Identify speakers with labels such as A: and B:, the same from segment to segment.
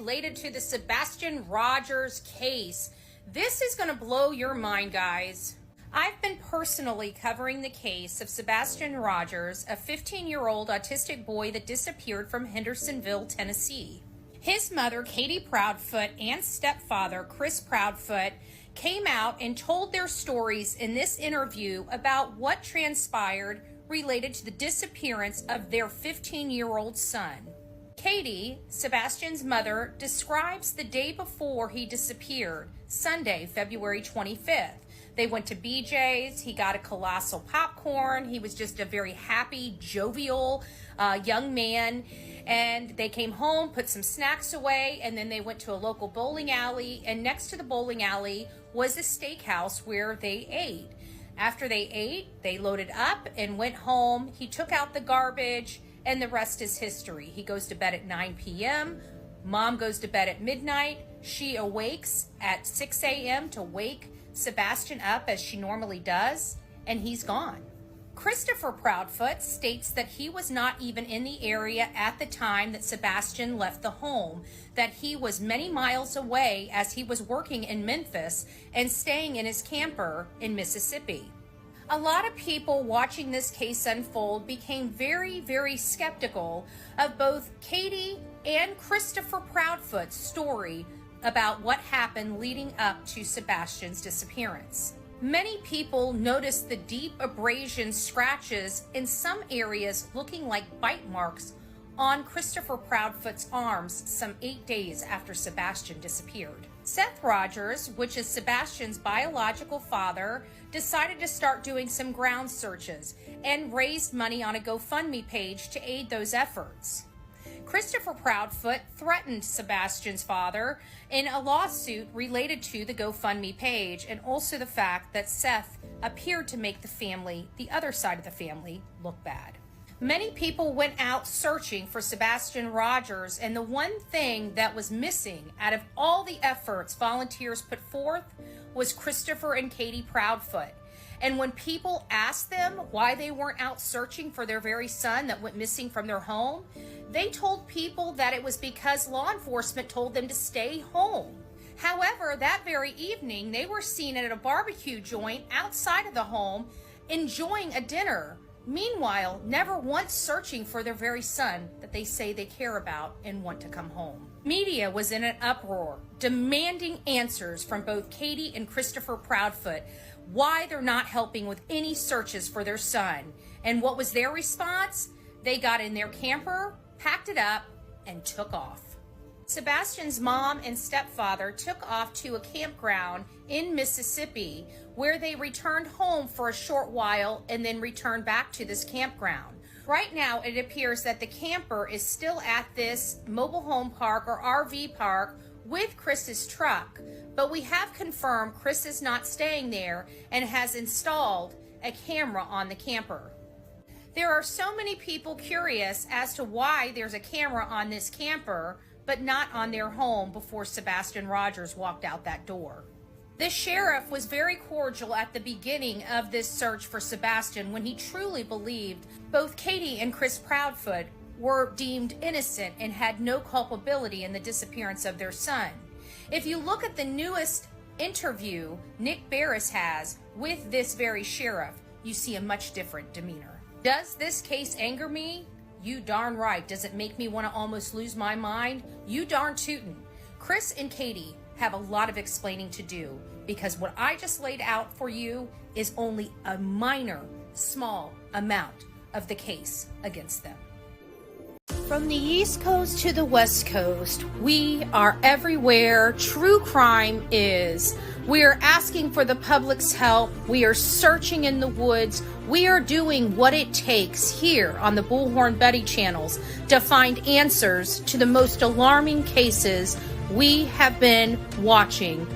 A: related to the Sebastian Rogers case. This is going to blow your mind, guys. I've been personally covering the case of Sebastian Rogers, a 15-year-old autistic boy that disappeared from Hendersonville, Tennessee. His mother, Katie Proudfoot, and stepfather, Chris Proudfoot, came out and told their stories in this interview about what transpired related to the disappearance of their 15-year-old son. Katie, Sebastian's mother, describes the day before he disappeared, Sunday, February 25th. They went to BJ's, he got a colossal popcorn, he was just a very happy, jovial young man, and they came home, put some snacks away, and then they went to a local bowling alley, and next to the bowling alley was a steakhouse where they ate. After they ate, they loaded up and went home. He took out the garbage, and the rest is history. He goes to bed at 9 p.m., Mom goes to bed at midnight, she awakes at 6 a.m. to wake Sebastian up as she normally does, and he's gone. Christopher Proudfoot states that he was not even in the area at the time that Sebastian left the home, that he was many miles away as he was working in Memphis and staying in his camper in Mississippi. A lot of people watching this case unfold became very, very skeptical of both Katie and Christopher Proudfoot's story about what happened leading up to Sebastian's disappearance. Many people noticed the deep abrasion scratches in some areas looking like bite marks on Christopher Proudfoot's arms some 8 days after Sebastian disappeared. Seth Rogers, which is Sebastian's biological father, decided to start doing some ground searches and raised money on a GoFundMe page to aid those efforts. Christopher Proudfoot threatened Sebastian's father in a lawsuit related to the GoFundMe page, and also the fact that Seth appeared to make the family, the other side of the family, look bad. Many people went out searching for Sebastian Rogers, and the one thing that was missing out of all the efforts volunteers put forth was Christopher and Katie Proudfoot. And when people asked them why they weren't out searching for their very son that went missing from their home, they told people that it was because law enforcement told them to stay home. However, that very evening, they were seen at a barbecue joint outside of the home enjoying a dinner. Meanwhile, never once searching for their very son that they say they care about and want to come home. Media was in an uproar, demanding answers from both Katie and Christopher Proudfoot why they're not helping with any searches for their son. And what was their response? They got in their camper, packed it up, and took off. Sebastian's mom and stepfather took off to a campground in Mississippi, where they returned home for a short while and then returned back to this campground. Right now, it appears that the camper is still at this mobile home park or RV park with Chris's truck, but we have confirmed Chris is not staying there and has installed a camera on the camper. There are so many people curious as to why there's a camera on this camper, but not on their home before Sebastian Rogers walked out that door. The sheriff was very cordial at the beginning of this search for Sebastian when he truly believed both Katie and Chris Proudfoot were deemed innocent and had no culpability in the disappearance of their son. If you look at the newest interview Nick Barris has with this very sheriff, you see a much different demeanor. Does this case anger me? You darn right. Does it make me want to almost lose my mind? You darn tootin'. Chris and Katie have a lot of explaining to do, because what I just laid out for you is only a minor, small amount of the case against them. From the East Coast to the West Coast, we are everywhere true crime is. We are asking for the public's help. We are searching in the woods. We are doing what it takes here on the Bullhorn Betty channels to find answers to the most alarming cases we have been watching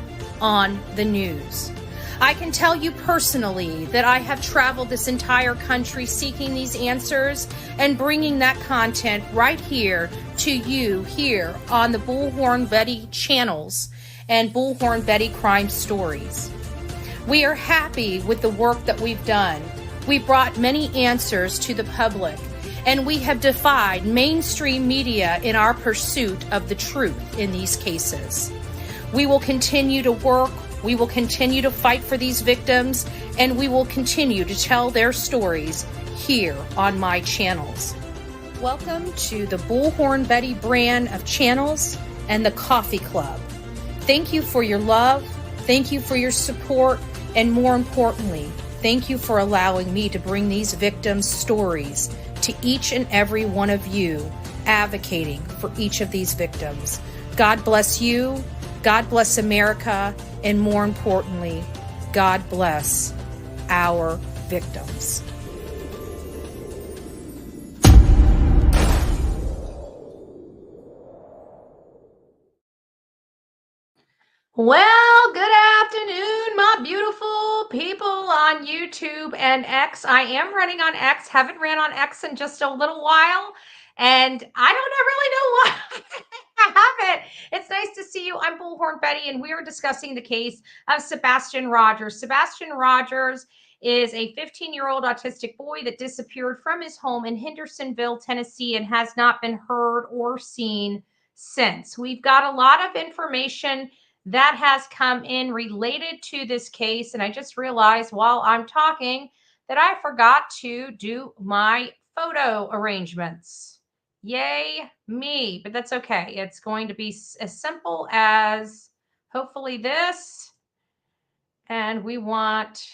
A: on the news. I can tell you personally that I have traveled this entire country seeking these answers and bringing that content right here to you here on the Bullhorn Betty channels and Bullhorn Betty Crime Stories. We are happy with the work that we've done. We brought many answers to the public, and we have defied mainstream media in our pursuit of the truth in these cases. We will continue to work, we will continue to fight for these victims, and we will continue to tell their stories here on my channels. Welcome to the Bullhorn Betty brand of channels and the Coffee Club. Thank you for your love, thank you for your support, and more importantly, thank you for allowing me to bring these victims' stories to each and every one of you, advocating for each of these victims. God bless you, God bless America, and more importantly, God bless our victims. Well, good afternoon, my beautiful people on YouTube and X. I am running on X, haven't ran on X in just a little while, and I don't really know why I haven't. It's nice to see you. I'm Bullhorn Betty, and we are discussing the case of Sebastian Rogers. Sebastian Rogers is a 15-year-old autistic boy that disappeared from his home in Hendersonville, Tennessee, and has not been heard or seen since. We've got a lot of information that has come in related to this case. And I just realized while I'm talking that I forgot to do my photo arrangements. Yay me, but that's okay. It's going to be as simple as hopefully this. And we want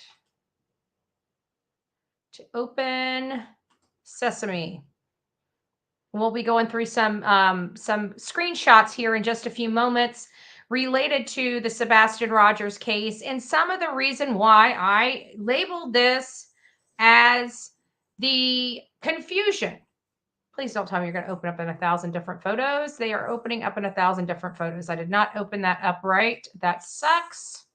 A: to open Sesame. We'll be going through some screenshots here in just a few moments related to the Sebastian Rogers case, and some of the reason why I labeled this as the confusion. Please don't tell me you're going to open up in 1,000 different photos. They are opening up in 1,000 different photos. I did not open that up right. That sucks.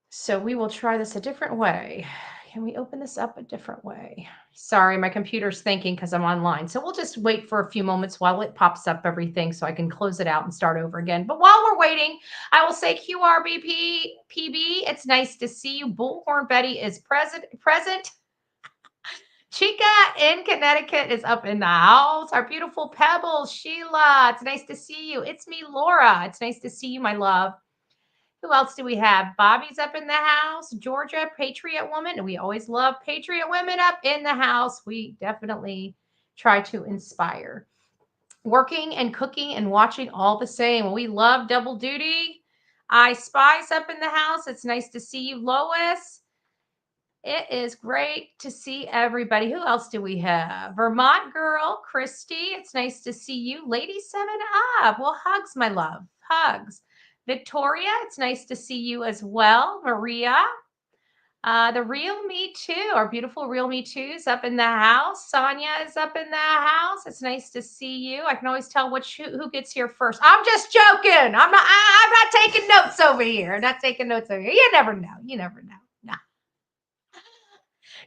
A: So we will try this a different way. Can we open this up a different way? Sorry, my computer's thinking because I'm online. So we'll just wait for a few moments while it pops up everything so I can close it out and start over again. But while we're waiting, I will say QRBP PB, it's nice to see you. Bullhorn Betty is present. Chica in Connecticut is up in the house. Our beautiful Pebbles, Sheila, it's nice to see you. It's me, Laura. It's nice to see you, my love. Who else do we have? Bobby's up in the house. Georgia, Patriot Woman. We always love Patriot women up in the house. We definitely try to inspire. Working and cooking and watching all the same. We love double duty. I Spy's up in the house. It's nice to see you, Lois. It is great to see everybody. Who else do we have? Vermont girl, Christy. It's nice to see you. Lady 7 Up. Well, hugs, my love. Hugs. Victoria, it's nice to see you as well. Maria, the Real Me Too, our beautiful Real Me Too's up in the house. Sonia is up in the house. It's nice to see you. I can always tell who gets here first. I'm just joking. I'm not taking notes over here. I'm not taking notes over here. You never know. You never know. No.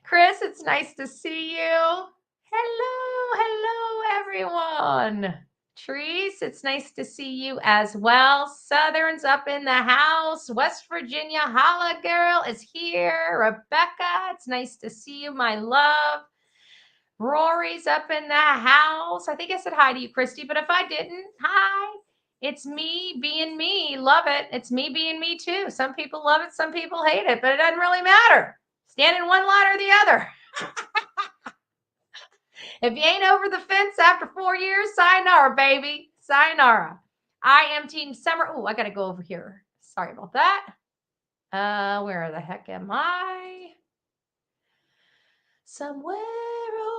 A: Chris, it's nice to see you. Hello, everyone. Trees, it's nice to see you as well. Southern's up in the house. West Virginia, Holla Girl is here. Rebecca, it's nice to see you, my love. Rory's up in the house. I think I said hi to you, Christy, but if I didn't, hi. It's me being me. Love it. It's me being me too. Some people love it, some people hate it, but it doesn't really matter. Stand in one line or the other. If you ain't over the fence after 4 years, sayonara, baby. Sayonara. I am Team Summer. Oh, I got to go over here. Sorry about that. Where the heck am I? Somewhere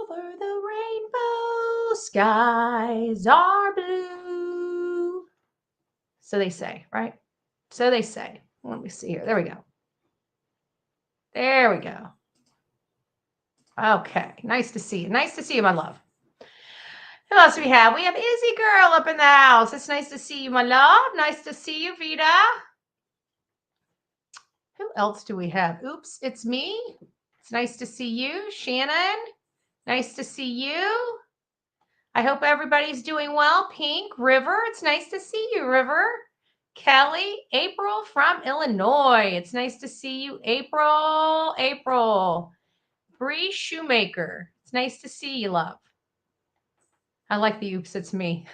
A: over the rainbow, skies are blue. So they say, right? So they say. Let me see here. There we go. There we go. Okay, nice to see you. Nice to see you, my love. Who else do we have? We have Izzy Girl up in the house. It's nice to see you, my love. Nice to see you, Vita. Who else do we have? Oops, it's me. It's nice to see you, Shannon. Nice to see you. I hope everybody's doing well. Pink, River. It's nice to see you, River. Kelly, April from Illinois. It's nice to see you, April. April. Bree Shoemaker. It's nice to see you, love. I like the oops, it's me.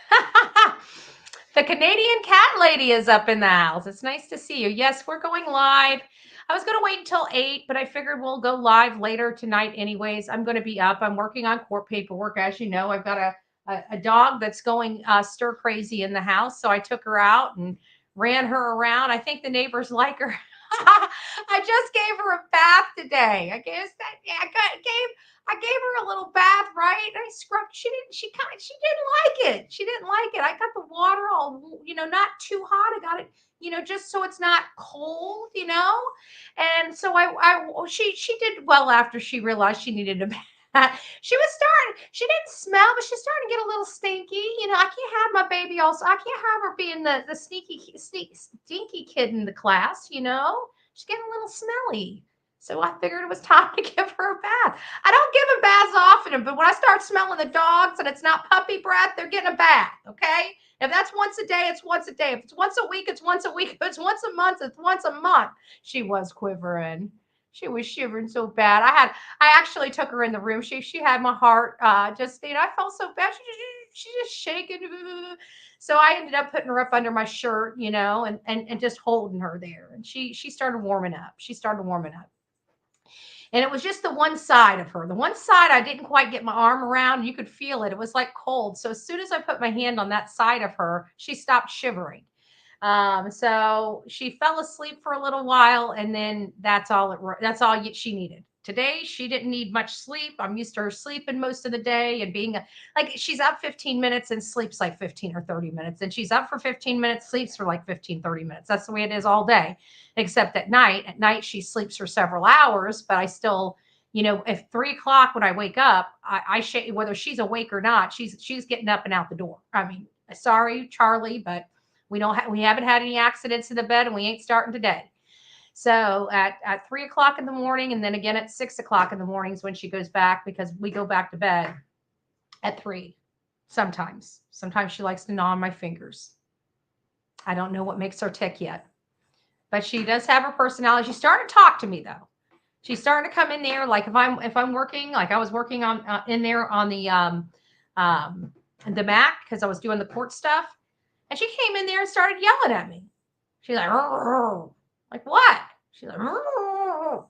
A: The Canadian cat lady is up in the house. It's nice to see you. Yes, we're going live. I was going to wait until 8, but I figured we'll go live later tonight anyways. I'm going to be up. I'm working on court paperwork. As you know, I've got a dog that's going stir crazy in the house. So I took her out and ran her around. I think the neighbors like her. I just gave her a bath today. I guess that, yeah, I gave her a little bath, right? I scrubbed. She didn't like it. She didn't like it. I got the water all, not too hot. I got it, just so it's not cold, And so she did well after she realized she needed a bath. She didn't smell, but she's starting to get a little stinky. I can't have my baby also. I can't have her being the stinky kid in the class, She's getting a little smelly. So I figured it was time to give her a bath. I don't give them baths often, but when I start smelling the dogs and it's not puppy breath, they're getting a bath, okay? If that's once a day, it's once a day. If it's once a week, it's once a week. If it's once a month, it's once a month. She was quivering. She was shivering so bad. I actually took her in the room. She had my heart I felt so bad. She just shaking. So I ended up putting her up under my shirt, and just holding her there. And she started warming up. And it was just the one side of her. The one side I didn't quite get my arm around. You could feel it. It was like cold. So as soon as I put my hand on that side of her, she stopped shivering. So she fell asleep for a little while, and then that's all she needed. Today, she didn't need much sleep. I'm used to her sleeping most of the day and being like, she's up 15 minutes and sleeps like 15 or 30 minutes. And she's up for 15 minutes, sleeps for like 15, 30 minutes. That's the way it is all day, except at night. At night, she sleeps for several hours, but I still, if 3:00 when I wake up, I whether she's awake or not, she's getting up and out the door. I mean, sorry, Charlie, but we haven't had any accidents in the bed, and we ain't starting today. So at 3:00 in the morning, and then again at 6:00 in the mornings when she goes back, because we go back to bed at 3. Sometimes she likes to gnaw on my fingers. I don't know what makes her tick yet, but she does have her personality. She's starting to talk to me though. She's starting to come in there, like if I'm working, like I was working on in there on the Mac because I was doing the court stuff. And she came in there and started yelling at me. She's like, "Rrr." Like, what? She's like, "Rrr."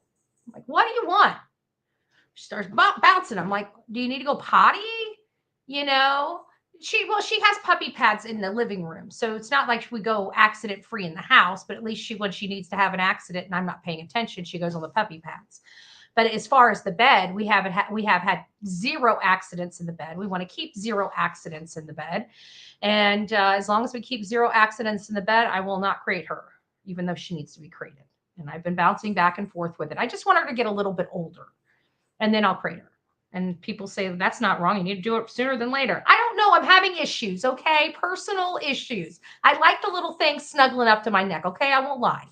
A: I'm like, what do you want? She starts bouncing. I'm like, do you need to go potty? She has puppy pads in the living room. So it's not like we go accident free in the house, but at least when she needs to have an accident and I'm not paying attention, she goes on the puppy pads. But as far as the bed, we have had 0 accidents in the bed. We want to keep 0 accidents in the bed. And as long as we keep 0 accidents in the bed, I will not crate her, even though she needs to be crated. And I've been bouncing back and forth with it. I just want her to get a little bit older, and then I'll crate her. And people say, that's not wrong. You need to do it sooner than later. I don't know. I'm having issues, okay? Personal issues. I like the little thing snuggling up to my neck, okay? I won't lie.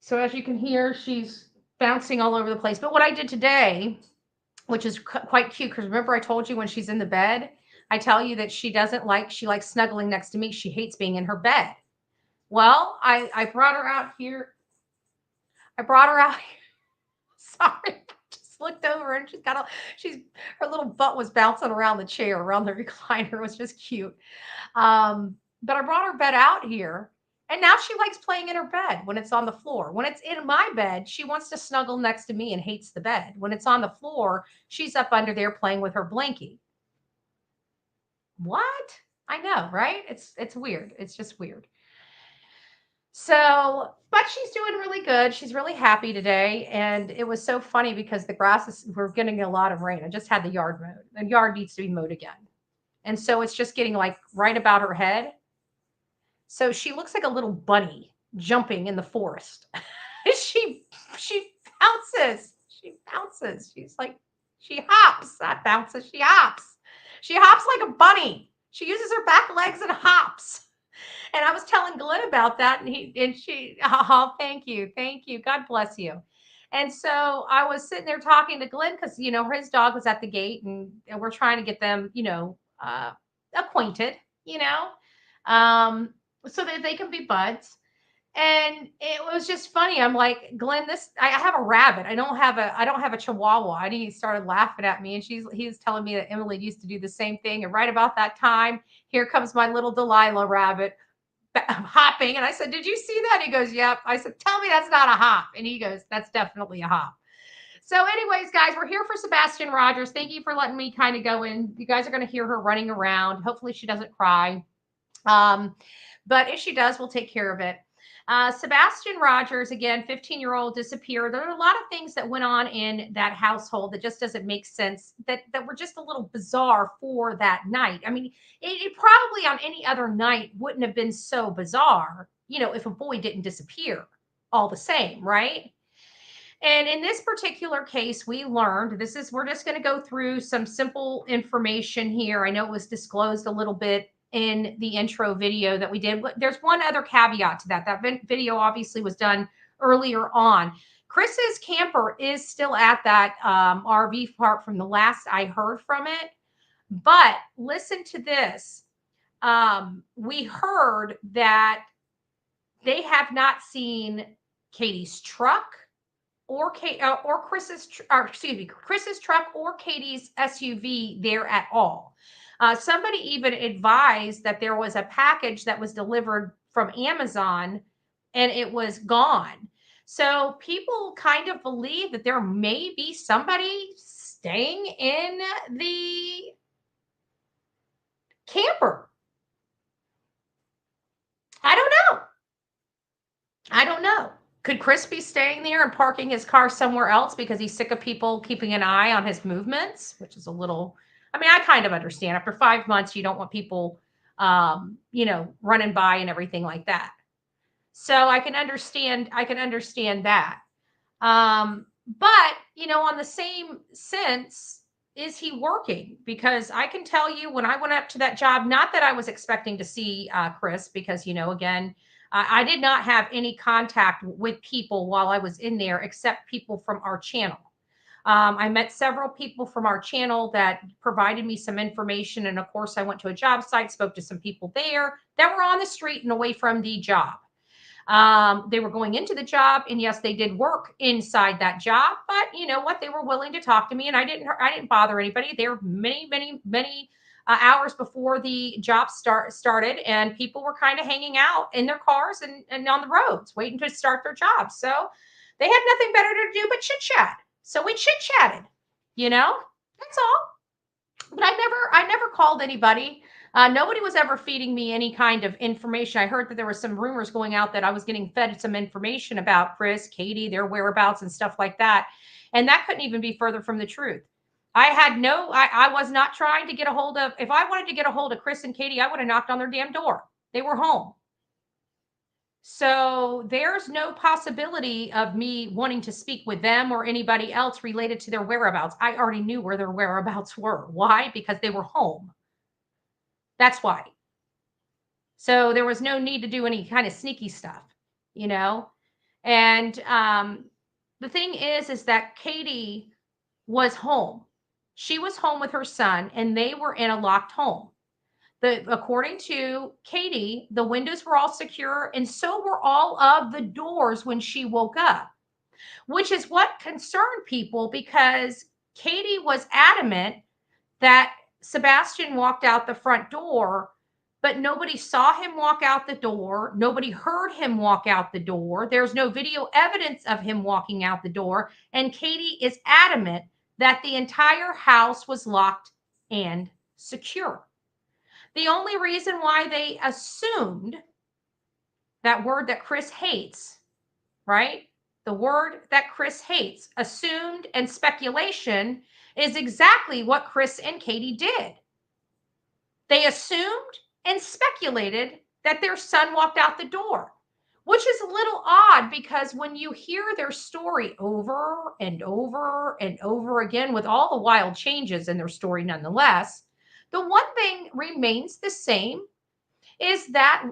A: So as you can hear, she's bouncing all over the place. But what I did today, which is quite cute, because remember I told you when she's in the bed, I tell you that she likes snuggling next to me. She hates being in her bed. Well, I brought her out here. Sorry, just looked over and her little butt was bouncing around the chair, around the recliner. It was just cute. But I brought her bed out here. And now she likes playing in her bed when it's on the floor. When it's in my bed, she wants to snuggle next to me and hates the bed. When it's on the floor, she's up under there playing with her blankie. What? I know, right? It's weird. It's just weird. So, but she's doing really good. She's really happy today. And it was so funny because we're getting a lot of rain. I just had the yard mowed. The yard needs to be mowed again. And so it's just getting like right about her head. So she looks like a little bunny jumping in the forest. She bounces. She's like, she hops. Not bounces. She hops. She hops like a bunny. She uses her back legs and hops. And I was telling Glenn about that, and she, oh, thank you. God bless you. And so I was sitting there talking to Glenn because, his dog was at the gate, and we're trying to get them, acquainted, so that they can be buds. And it was just funny. I'm like, Glenn, I have a rabbit. I don't have a chihuahua. And he started laughing at me. And he's telling me that Emily used to do the same thing. And right about that time, here comes my little Delilah rabbit hopping. And I said, did you see that? He goes, yep. I said, tell me that's not a hop. And he goes, that's definitely a hop. So, anyways, guys, we're here for Sebastian Rogers. Thank you for letting me kind of go in. You guys are going to hear her running around. Hopefully, she doesn't cry. But if she does, we'll take care of it. Sebastian Rogers, again, 15-year-old, disappeared. There are a lot of things that went on in that household that just doesn't make sense, that were just a little bizarre for that night. I mean, it probably on any other night wouldn't have been so bizarre, if a boy didn't disappear all the same, right? And in this particular case, we learned we're just going to go through some simple information here. I know it was disclosed a little bit in the intro video that we did. But there's one other caveat to that. That video obviously was done earlier on. Chris's camper is still at that RV park from the last I heard from it. But listen to this. We heard that they have not seen Katie's truck or Chris's truck or Katie's SUV there at all. Somebody even advised that there was a package that was delivered from Amazon and it was gone. So people kind of believe that there may be somebody staying in the camper. I don't know. Could Chris be staying there and parking his car somewhere else because he's sick of people keeping an eye on his movements, which is I kind of understand. After 5 months, you don't want people, running by and everything like that. So I can understand that. But, on the same sense, is he working? Because I can tell you when I went up to that job, not that I was expecting to see Chris, because, again, I did not have any contact with people while I was in there, except people from our channel. I met several people from our channel that provided me some information. And of course, I went to a job site, spoke to some people there that were on the street and away from the job. They were going into the job, and yes, they did work inside that job, but you know what? They were willing to talk to me, and I didn't bother anybody. There were many hours before the job started, and people were kind of hanging out in their cars and on the roads waiting to start their jobs. So they had nothing better to do but chit chat. So we chit chatted, that's all. But I never called anybody. Nobody was ever feeding me any kind of information. I heard that there were some rumors going out that I was getting fed some information about Chris, Katie, their whereabouts and stuff like that. And that couldn't even be further from the truth. I was not trying to get a hold of, if I wanted to get a hold of Chris and Katie, I would have knocked on their damn door. They were home. So there's no possibility of me wanting to speak with them or anybody else related to their whereabouts. I already knew where their whereabouts were. Why? Because they were home. That's why. So there was no need to do any kind of sneaky stuff, And the thing is that Katie was home. She was home with her son, and they were in a locked home. According to Katie, the windows were all secure, and so were all of the doors when she woke up, which is what concerned people, because Katie was adamant that Sebastian walked out the front door, but nobody saw him walk out the door. Nobody heard him walk out the door. There's no video evidence of him walking out the door. And Katie is adamant that the entire house was locked and secure. The only reason why they assumed that word that Chris hates, right? The word that Chris hates, assumed and speculation, is exactly what Chris and Katie did. They assumed and speculated that their son walked out the door, which is a little odd because when you hear their story over and over and over again, with all the wild changes in their story nonetheless, the one thing remains the same, is that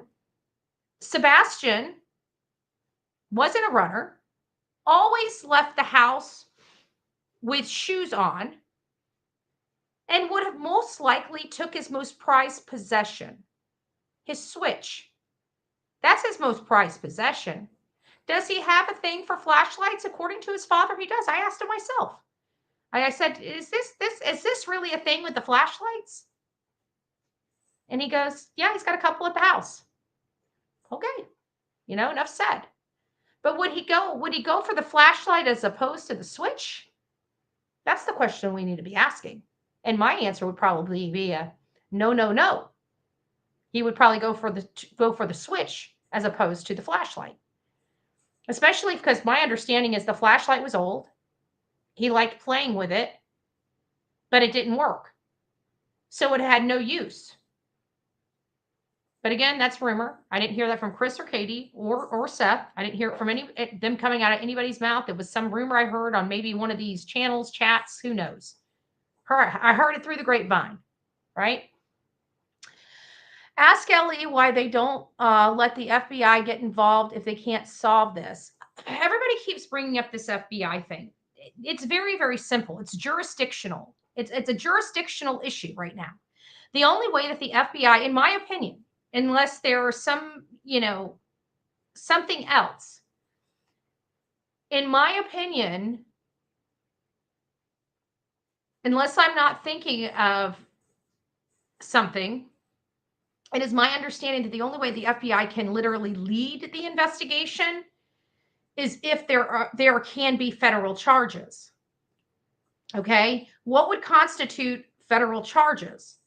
A: Sebastian wasn't a runner, always left the house with shoes on, and would have most likely took his most prized possession, his Switch. That's his most prized possession. Does he have a thing for flashlights? According to his father, he does. I asked him myself. I said, is this really a thing with the flashlights? And he goes, yeah, he's got a couple at the house. Okay. Enough said. But would he go for the flashlight as opposed to the switch? That's the question we need to be asking. And my answer would probably be a no, no, no. He would probably go for the switch as opposed to the flashlight. Especially because my understanding is the flashlight was old. He liked playing with it, but it didn't work. So it had no use. But again, that's rumor. I didn't hear that from Chris or Katie or Seth. I didn't hear it from them coming out of anybody's mouth. It was some rumor I heard on maybe one of these channels, chats, who knows. I heard it through the grapevine, right? Ask LE why they don't let the FBI get involved if they can't solve this. Everybody keeps bringing up this FBI thing. It's very, very simple. It's jurisdictional. It's a jurisdictional issue right now. The only way that the FBI, in my opinion, unless there are some, something else, in my opinion, unless I'm not thinking of something, it is my understanding that the only way the FBI can literally lead the investigation is if there can be federal charges. Okay? What would constitute federal charges?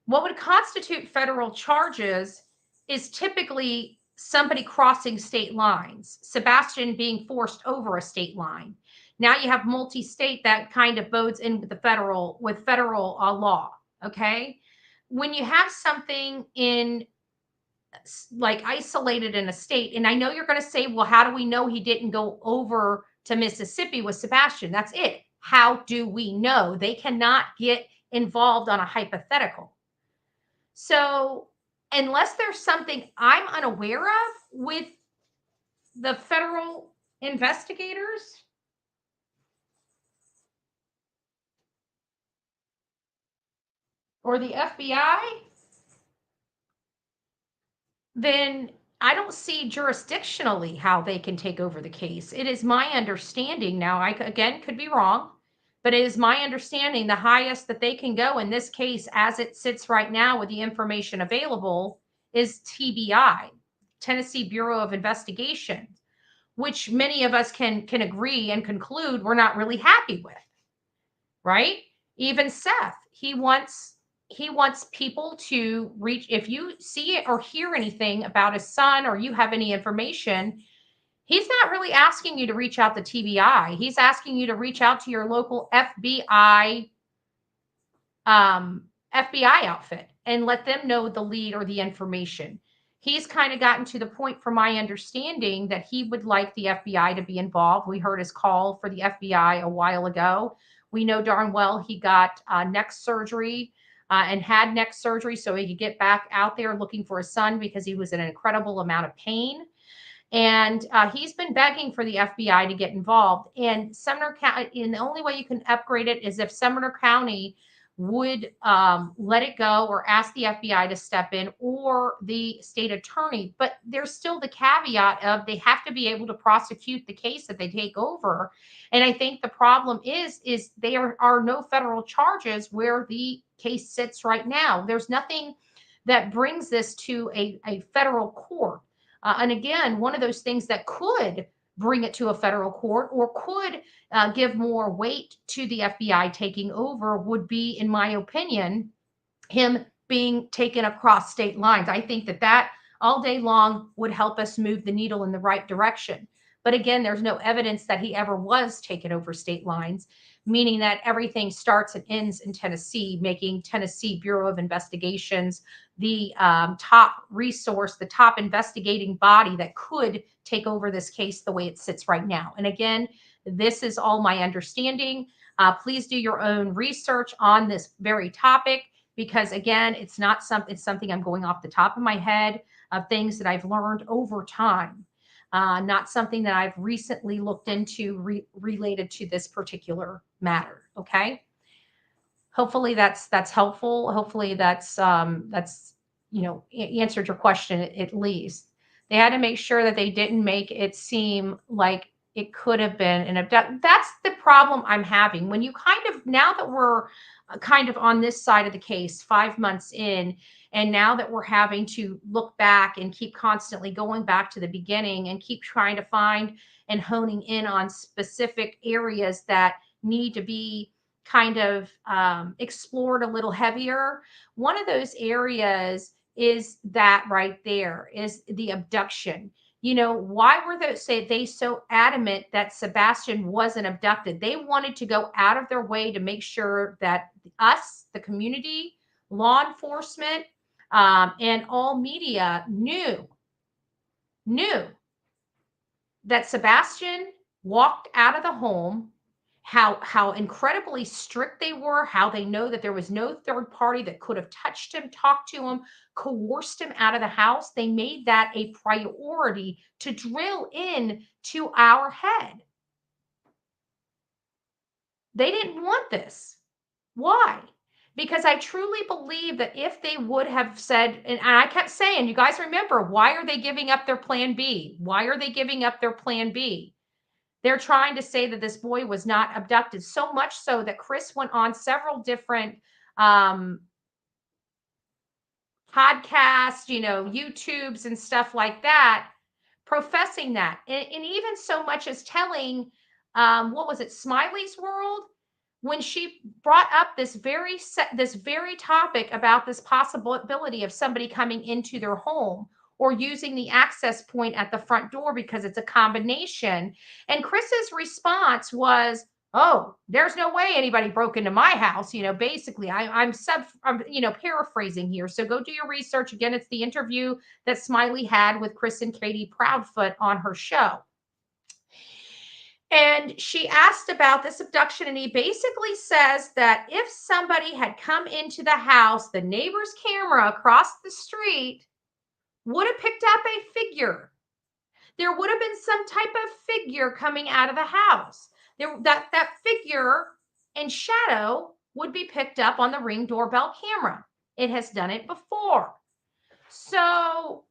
A: What would constitute federal charges is typically somebody crossing state lines, Sebastian being forced over a state line. Now you have multi-state, that kind of bodes in with the federal law. Okay? When you have something in like isolated in a state, and I know you're going to say, well, how do we know he didn't go over to Mississippi with Sebastian? That's it. How do we know? They cannot get involved on a hypothetical. So unless there's something I'm unaware of with the federal investigators, or the FBI, then I don't see jurisdictionally how they can take over the case. It is my understanding now, I again could be wrong, but it is my understanding the highest that they can go in this case as it sits right now with the information available is TBI, Tennessee Bureau of Investigation, which many of us can agree and conclude we're not really happy with, right? Even Seth, he wants people to reach. If you see it or hear anything about his son, or you have any information, he's not really asking you to reach out to TBI. He's asking you to reach out to your local FBI outfit and let them know the lead or the information. He's kind of gotten to the point, from my understanding, that he would like the FBI to be involved. We heard his call for the FBI a while ago. We know darn well he got neck surgery and had neck surgery so he could get back out there looking for his son, because he was in an incredible amount of pain. And he's been begging for the FBI to get involved. And Sumner County, and the only way you can upgrade it is if Sumner County would let it go, or ask the FBI to step in, or the state attorney. But there's still the caveat of they have to be able to prosecute the case that they take over. And I think the problem is there are no federal charges where the case sits right now. There's nothing that brings this to a federal court. And again, one of those things that could bring it to a federal court, or could give more weight to the FBI taking over, would be, in my opinion, him being taken across state lines. I think that all day long would help us move the needle in the right direction. But again, there's no evidence that he ever was taken over state lines, meaning that everything starts and ends in Tennessee, making Tennessee Bureau of Investigations the top resource, the top investigating body that could take over this case the way it sits right now. And again, this is all my understanding. Please do your own research on this very topic, because again, it's something I'm going off the top of my head of things that I've learned over time. Not something that I've recently looked into related to this particular matter. Okay. Hopefully that's helpful. Hopefully that's answered your question at least. They had to make sure that they didn't make it seem like it could have been an abduction. That's the problem I'm having. When you kind of, now that we're kind of on this side of the case, 5 months in, and now that we're having to look back and keep constantly going back to the beginning and keep trying to find and honing in on specific areas that need to be kind of explored a little heavier. One of those areas is that right there is the abduction. You know, why were they so adamant that Sebastian wasn't abducted? They wanted to go out of their way to make sure that us, the community, law enforcement, and all media knew that Sebastian walked out of the home, how incredibly strict they were, how they know that there was no third party that could have touched him, talked to him, coerced him out of the house. They made that a priority to drill in to our head. They didn't want this. Why? Because I truly believe that if they would have said, and I kept saying, you guys remember, why are they giving up their plan B? Why are they giving up their plan B? They're trying to say that this boy was not abducted, so much so that Chris went on several different podcasts, YouTubes and stuff like that, professing that. And even so much as telling, what was it, Smiley's World? When she brought up this very topic about this possibility of somebody coming into their home or using the access point at the front door because it's a combination. And Chris's response was, "Oh, there's no way anybody broke into my house." Basically, I'm paraphrasing here. So go do your research. Again, it's the interview that Smiley had with Chris and Katie Proudfoot on her show. And she asked about this abduction, and he basically says that if somebody had come into the house, the neighbor's camera across the street would have picked up a figure. There would have been some type of figure coming out of the house. That figure in shadow would be picked up on the Ring doorbell camera. It has done it before. So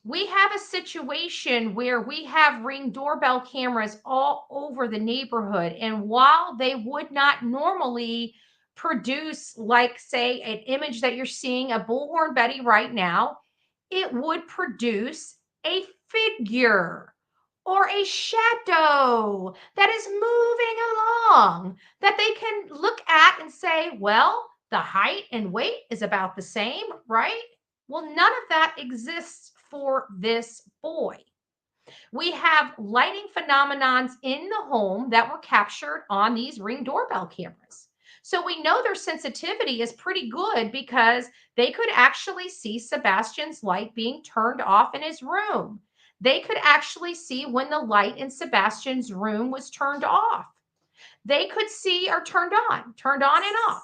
A: we have a situation where we have Ring doorbell cameras all over the neighborhood. And while they would not normally produce, like, say, an image that you're seeing of Bullhorn Betty right now, it would produce a figure or a shadow that is moving along that they can look at and say, well, the height and weight is about the same, right? Well, none of that exists for this boy. We have lighting phenomenons in the home that were captured on these Ring doorbell cameras. So we know their sensitivity is pretty good because they could actually see Sebastian's light being turned off in his room. They could actually see when the light in Sebastian's room was turned off. They could see or turned on and off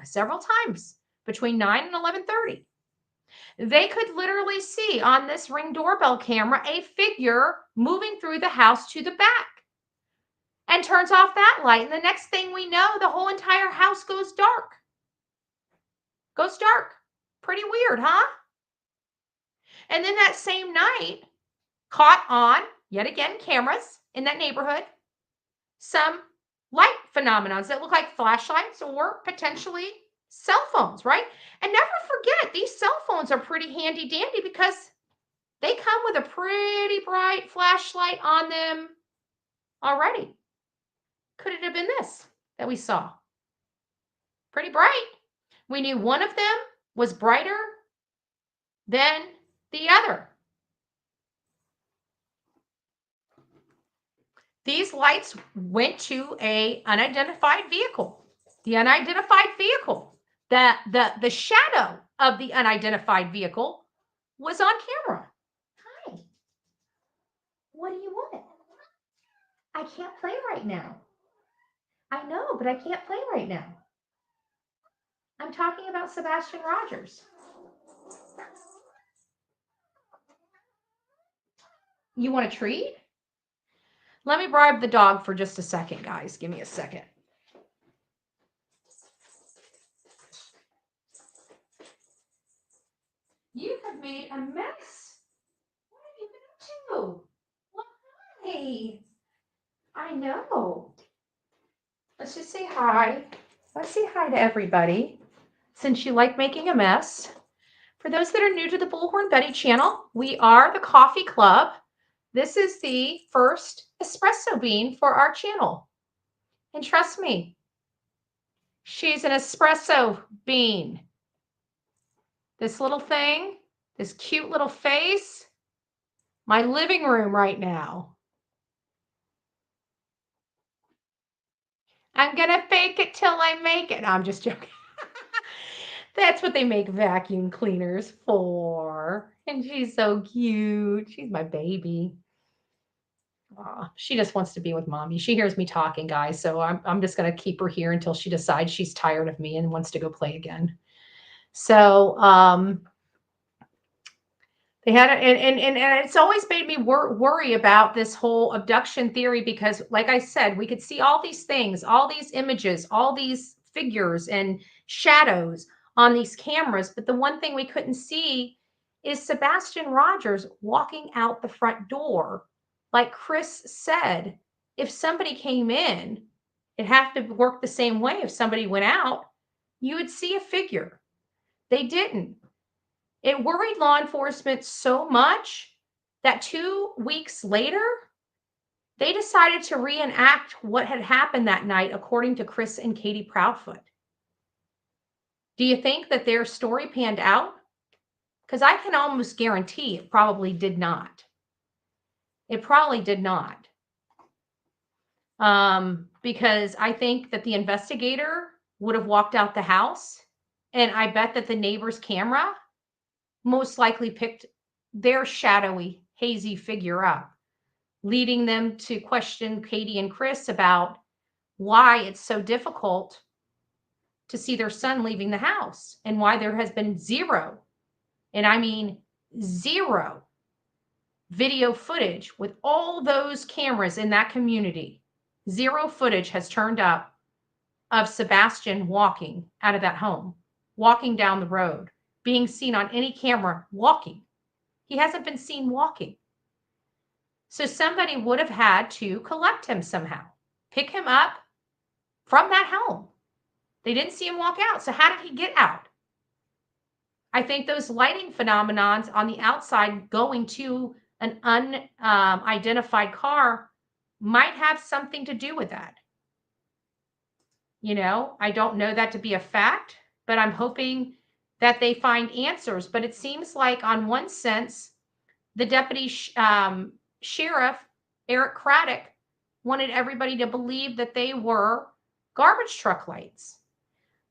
A: several times between 9 and 11:30. They could literally see on this Ring doorbell camera a figure moving through the house to the back and turns off that light. And the next thing we know, the whole entire house goes dark. Goes dark. Pretty weird, huh? And then that same night, caught on, yet again, cameras in that neighborhood, some light phenomenons that look like flashlights or potentially cell phones, right? And never forget, these cell phones are pretty handy dandy because they come with a pretty bright flashlight on them already. Could it have been this that we saw? Pretty bright. We knew one of them was brighter than the other. These lights went to an unidentified vehicle. The unidentified vehicle, the shadow of the unidentified vehicle was on camera. Hi. What do you want? I can't play right now. I know, but I can't play right now. I'm talking about Sebastian Rogers. You want a treat? Let me bribe the dog for just a second, guys. Give me a second. You have made a mess. What have you too. Why? I know. Let's just say hi. Let's say hi to everybody since you like making a mess. For those that are new to the Bullhorn Betty channel, we are the Coffee Club. This is the first espresso bean for our channel. And trust me, she's an espresso bean. This little thing, this cute little face, my living room right now. I'm going to fake it till I make it. No, I'm just joking. That's what they make vacuum cleaners for. And she's so cute. She's my baby. Aw, she just wants to be with mommy. She hears me talking, guys. So I'm just going to keep her here until she decides she's tired of me and wants to go play again. So, they had, and it's always made me worry about this whole abduction theory because, like I said, we could see all these things, all these images, all these figures and shadows on these cameras. But the one thing we couldn't see is Sebastian Rogers walking out the front door. Like Chris said, if somebody came in, it'd have to work the same way. If somebody went out, you would see a figure. They didn't. It worried law enforcement so much that 2 weeks later, they decided to reenact what had happened that night, according to Chris and Katie Proudfoot. Do you think that their story panned out? Because I can almost guarantee it probably did not. It probably did not. Because I think that the investigator would have walked out the house, and I bet that the neighbor's camera most likely picked their shadowy, hazy figure up, leading them to question Katie and Chris about why it's so difficult to see their son leaving the house and why there has been zero, and I mean zero, video footage with all those cameras in that community. Zero footage has turned up of Sebastian walking out of that home, walking down the road, being seen on any camera walking. He hasn't been seen walking. So somebody would have had to collect him somehow, pick him up from that home. They didn't see him walk out. So how did he get out? I think those lighting phenomenons on the outside going to an unidentified car might have something to do with that. You know, I don't know that to be a fact, but I'm hoping that they find answers. But it seems like, on one sense, the deputy sheriff, Eric Craddock, wanted everybody to believe that they were garbage truck lights.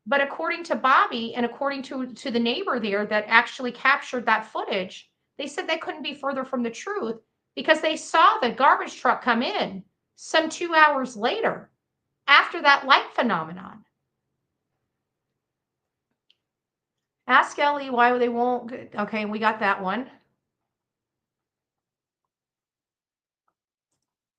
A: But according to Bobby and according to the neighbor there that actually captured that footage, they said they couldn't be further from the truth because they saw the garbage truck come in some 2 hours later after that light phenomenon. Ask Ellie why they won't. Okay, we got that one.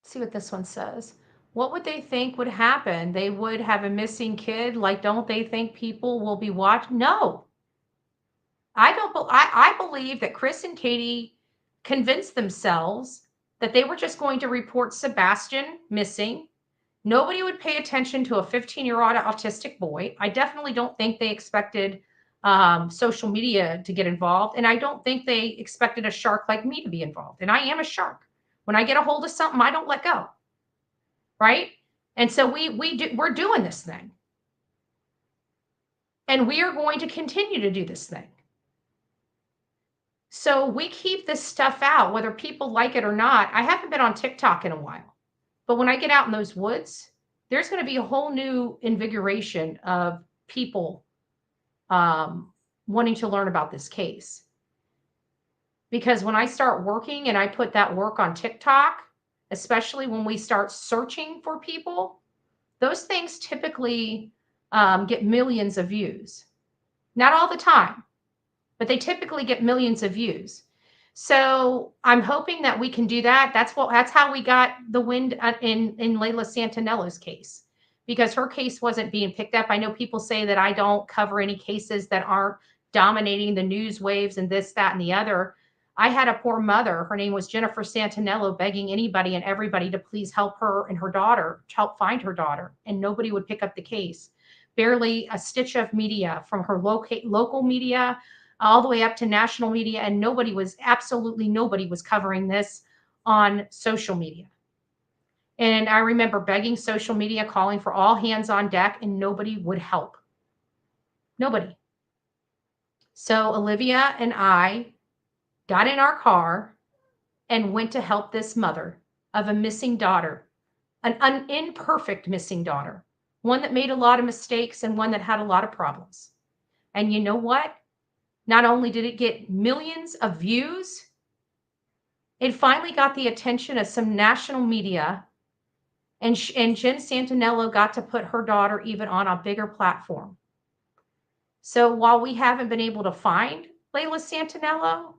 A: See what this one says. What would they think would happen? They would have a missing kid. Like, don't they think people will be watching? No. I believe that Chris and Katie convinced themselves that they were just going to report Sebastian missing. Nobody would pay attention to a 15-year-old autistic boy. I definitely don't think they expected social media to get involved. And I don't think they expected a shark like me to be involved. And I am a shark. When I get a hold of something, I don't let go. Right? And so we're doing this thing. And we are going to continue to do this thing. So we keep this stuff out, whether people like it or not. I haven't been on TikTok in a while. But when I get out in those woods, there's going to be a whole new invigoration of people wanting to learn about this case. Because when I start working and I put that work on TikTok, especially when we start searching for people, those things typically get millions of views. Not all the time, but they typically get millions of views. So I'm hoping that we can do that. That's how we got the wind in Layla Santinello's case, because her case wasn't being picked up. I know people say that I don't cover any cases that aren't dominating the news waves and this, that, and the other. I had a poor mother. Her name was Jennifer Santinello, begging anybody and everybody to please help her and her daughter, help find her daughter. And nobody would pick up the case. Barely a stitch of media from her local media all the way up to national media. And absolutely nobody was covering this on social media. And I remember begging social media, calling for all hands on deck, and nobody would help. Nobody. So Olivia and I got in our car and went to help this mother of a missing daughter, an imperfect missing daughter, one that made a lot of mistakes and one that had a lot of problems. And you know what? Not only did it get millions of views, it finally got the attention of some national media. And Jen Santinello got to put her daughter even on a bigger platform. So while we haven't been able to find Layla Santinello,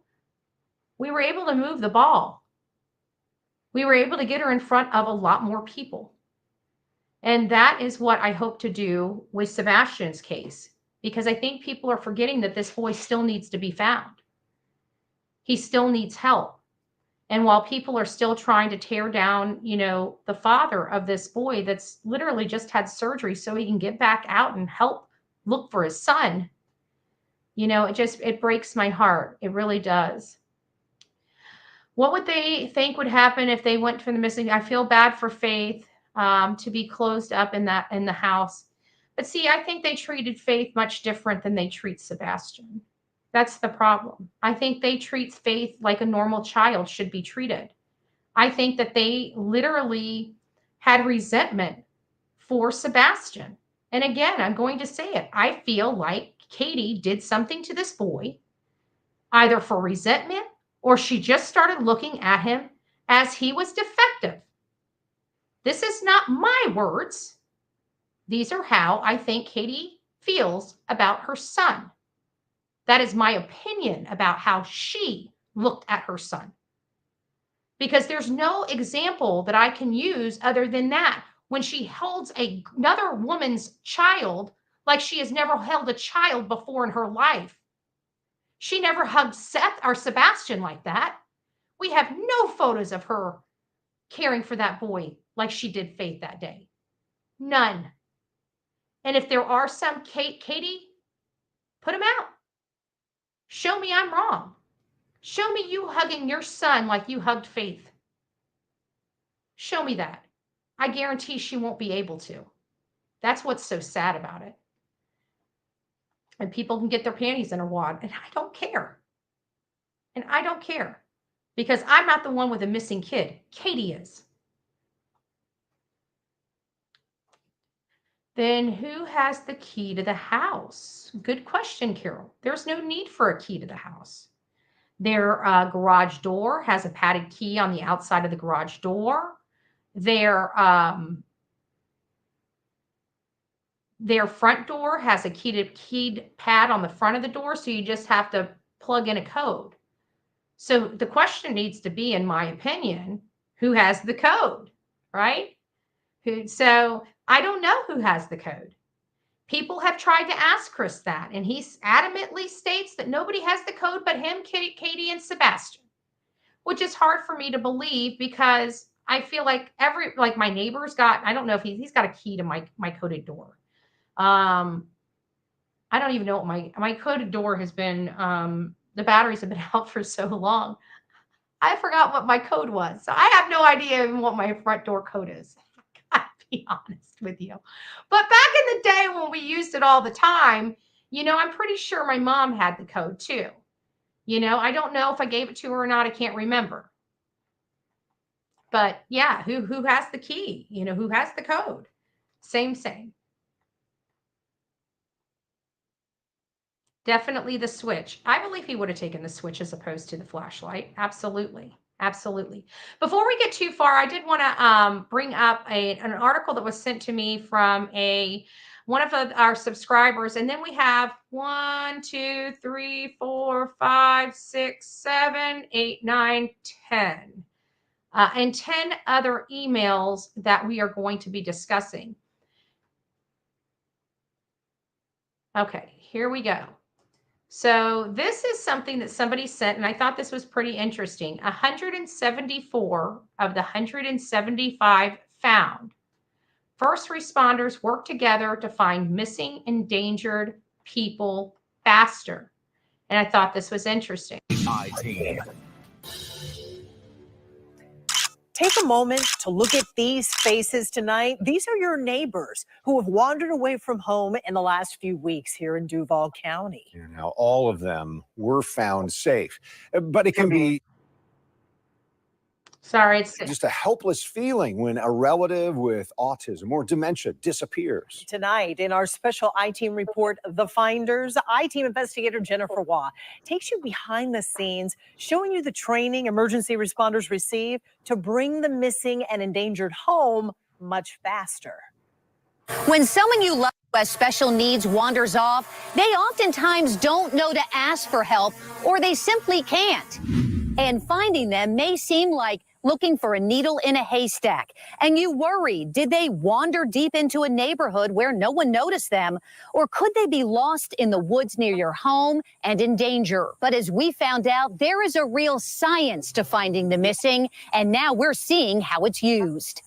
A: we were able to move the ball. We were able to get her in front of a lot more people. And that is what I hope to do with Sebastian's case, because I think people are forgetting that this boy still needs to be found. He still needs help. And while people are still trying to tear down, the father of this boy that's literally just had surgery so he can get back out and help look for his son, it breaks my heart. It really does. What would they think would happen if they went for the missing? I feel bad for Faith to be closed up in the house. But see, I think they treated Faith much different than they treat Sebastian. That's the problem. I think they treat Faith like a normal child should be treated. I think that they literally had resentment for Sebastian. And again, I'm going to say it. I feel like Katie did something to this boy, either for resentment or she just started looking at him as he was defective. This is not my words. These are how I think Katie feels about her son. That is my opinion about how she looked at her son. Because there's no example that I can use other than that. When she holds another woman's child like she has never held a child before in her life. She never hugged Seth or Sebastian like that. We have no photos of her caring for that boy like she did Faith that day. None. And if there are some, Katie, put them out. Show me I'm wrong. Show me you hugging your son like you hugged Faith. Show me that. I guarantee she won't be able to. That's what's so sad about it. And people can get their panties in a wad, and I don't care. And I don't care because I'm not the one with a missing kid. Katie is. Then who has the key to the house? Good question, Carol. There's no need for a key to the house. Their garage door has a padded key on the outside of the garage door. Their front door has a keyed pad on the front of the door, so you just have to plug in a code. So the question needs to be, in my opinion, who has the code, right? So I don't know who has the code. People have tried to ask Chris that, and he adamantly states that nobody has the code but him, Katie, and Sebastian, which is hard for me to believe because I feel like my neighbor's got, I don't know if he's got a key to my coded door. I don't even know what my coded door has been. The batteries have been out for so long. I forgot what my code was. So I have no idea even what my front door code is. I gotta be honest with you. But back in the day when we used it all the time, I'm pretty sure my mom had the code too. I don't know if I gave it to her or not. I can't remember. But yeah, who has the key? Who has the code? Same. Definitely the switch. I believe he would have taken the switch as opposed to the flashlight. Absolutely. Before we get too far, I did want to bring up an article that was sent to me from one of our subscribers. And then we have 1, 2, 3, 4, 5, 6, 7, 8, 9, 10. And 10 other emails that we are going to be discussing. Okay, here we go. So this is something that somebody sent, and I thought this was pretty interesting. 174 of the 175 found. First responders work together to find missing, endangered people faster. And I thought this was interesting.
B: Take a moment to look at these faces tonight. These are your neighbors who have wandered away from home in the last few weeks here in Duval County.
C: Now, all of them were found safe, but it can be
A: it's
C: just a helpless feeling when a relative with autism or dementia disappears.
B: Tonight, in our special I-Team report, The Finders, I-Team investigator Jennifer Waugh takes you behind the scenes, showing you the training emergency responders receive to bring the missing and endangered home much faster.
D: When someone you love who has special needs wanders off, they oftentimes don't know to ask for help, or they simply can't. And finding them may seem like looking for a needle in a haystack. And you worry, did they wander deep into a neighborhood where no one noticed them? Or could they be lost in the woods near your home and in danger? But as we found out, there is a real science to finding the missing, and now we're seeing how it's used.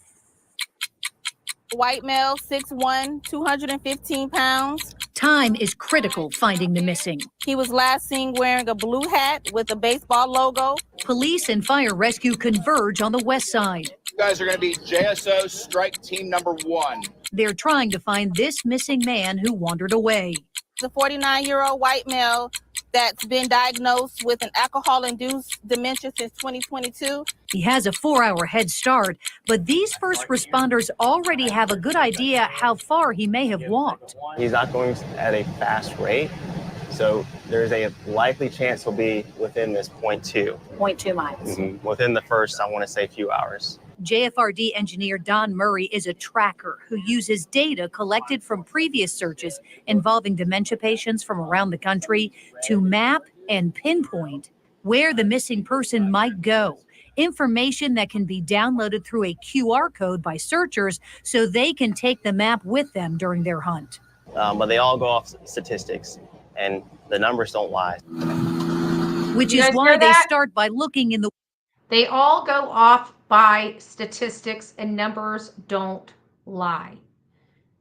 E: White male, 6'1", 215 pounds.
D: Time is critical finding the missing.
E: He was last seen wearing a blue hat with a baseball logo.
D: Police and fire rescue converge on the west side.
F: You guys are going to be JSO strike team number 1.
D: They're trying to find this missing man who wandered away.
E: The 49-year-old white male that's been diagnosed with an alcohol-induced dementia since 2022.
D: He has a 4-hour head start, but these first responders already have a good idea how far he may have walked.
G: He's not going at a fast rate, so there's a likely chance he'll be within this
D: 0.2 miles.
G: Within the first, I want to say, few hours.
D: JFRD engineer Don Murray is a tracker who uses data collected from previous searches involving dementia patients from around the country to map and pinpoint where the missing person might go. Information that can be downloaded through a QR code by searchers so they can take the map with them during their hunt.
G: But they all go off statistics, and the numbers don't lie.
D: Which is why they start by looking in the...
A: They all go off by statistics, and numbers don't lie.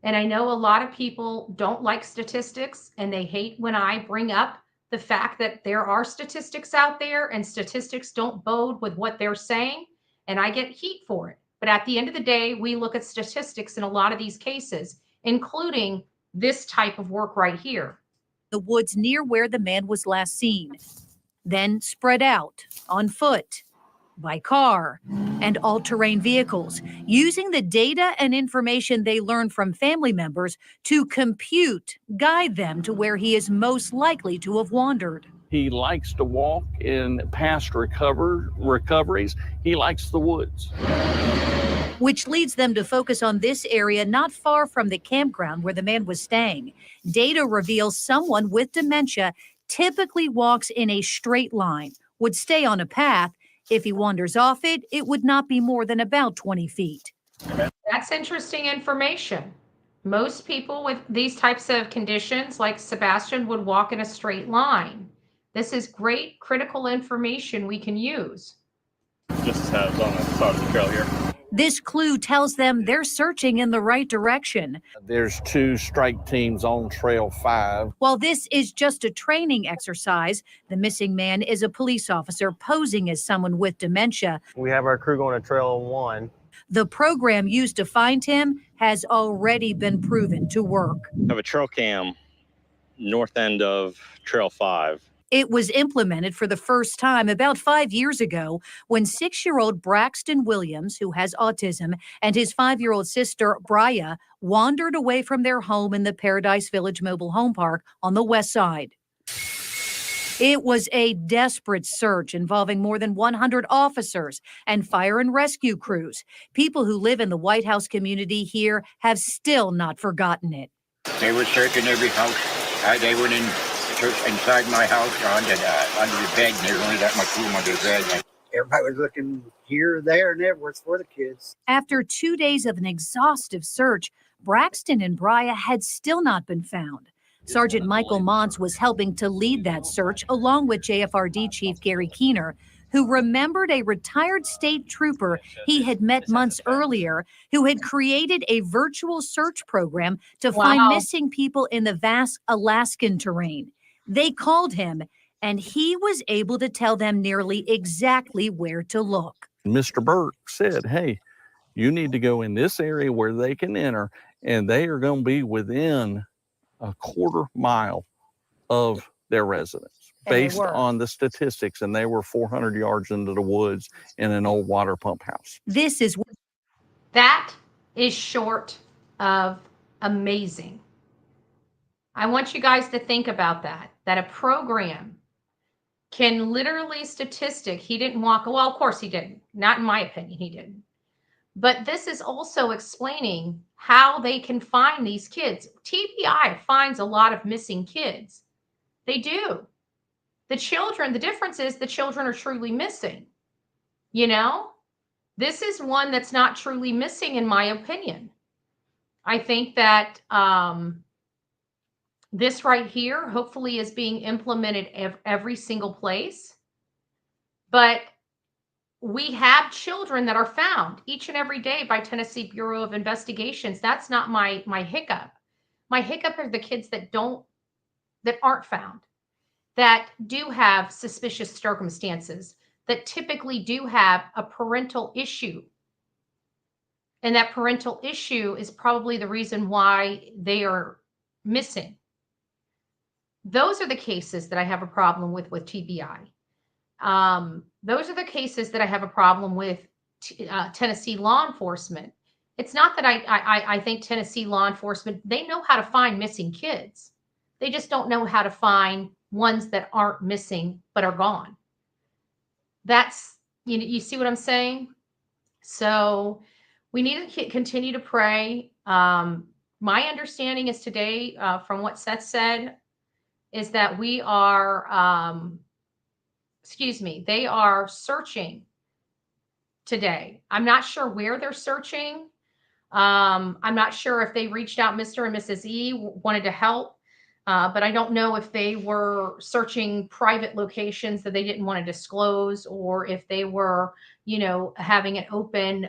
A: And I know a lot of people don't like statistics, and they hate when I bring up the fact that there are statistics out there and statistics don't bode with what they're saying, and I get heat for it. But at the end of the day, we look at statistics in a lot of these cases, including this type of work right here.
D: The woods near where the man was last seen, then spread out on foot, by car, and all-terrain vehicles, using the data and information they learn from family members to guide them to where he is most likely to have wandered.
H: He likes to walk in past recoveries. He likes the woods.
D: Which leads them to focus on this area not far from the campground where the man was staying. Data reveals someone with dementia typically walks in a straight line, would stay on a path. If he wanders off it, it would not be more than about 20 feet.
A: That's interesting information. Most people with these types of conditions, like Sebastian, would walk in a straight line. This is great critical information we can use.
I: Just as on the side of the trail here.
D: This clue tells them they're searching in the right direction.
H: There's 2 strike teams on Trail 5.
D: While this is just a training exercise, the missing man is a police officer posing as someone with dementia.
G: We have our crew going to Trail 1.
D: The program used to find him has already been proven to work.
I: I have a trail cam north end of Trail 5.
D: It was implemented for the first time about 5 years ago when 6-year-old Braxton Williams, who has autism, and his 5-year-old sister, Bria, wandered away from their home in the Paradise Village Mobile Home Park on the west side. It was a desperate search involving more than 100 officers and fire and rescue crews. People who live in the White House community here have still not forgotten it.
J: They were searching every house. They went inside my house under the bed, and there's only that much room under the bed. Everybody was looking here, there, and everywhere for the kids.
D: After 2 days of an exhaustive search, Braxton and Bria had still not been found. Sergeant Michael Mons was helping to lead that search along with JFRD Chief Gary Keener, who remembered a retired state trooper he had met months earlier who had created a virtual search program to find missing people in the vast Alaskan terrain. They called him, and he was able to tell them nearly exactly where to look.
H: Mr. Burke said, hey, you need to go in this area where they can enter, and they are going to be within a quarter mile of their residence based on the statistics, and they were 400 yards into the woods in an old water pump house.
A: That is short of amazing. I want you guys to think about that a program can literally he didn't walk, well, of course he didn't. Not in my opinion, he didn't. But this is also explaining how they can find these kids. TBI finds a lot of missing kids. They do. The children, the difference is the children are truly missing. You know, this is one that's not truly missing, in my opinion. I think that this right here, hopefully, is being implemented every single place. But we have children that are found each and every day by Tennessee Bureau of Investigations. That's not my hiccup. My hiccup are the kids that aren't found, that do have suspicious circumstances, that typically do have a parental issue. And that parental issue is probably the reason why they are missing. Those are the cases that I have a problem with TBI. Those are the cases that I have a problem with Tennessee law enforcement. It's not that I think Tennessee law enforcement, they know how to find missing kids. They just don't know how to find ones that aren't missing but are gone. That's, you see what I'm saying? So we need to continue to pray. My understanding is today, from what Seth said, is that we are, they are searching today. I'm not sure where they're searching. I'm not sure if they reached out, Mr. and Mrs. E wanted to help, but I don't know if they were searching private locations that they didn't want to disclose, or if they were, having an open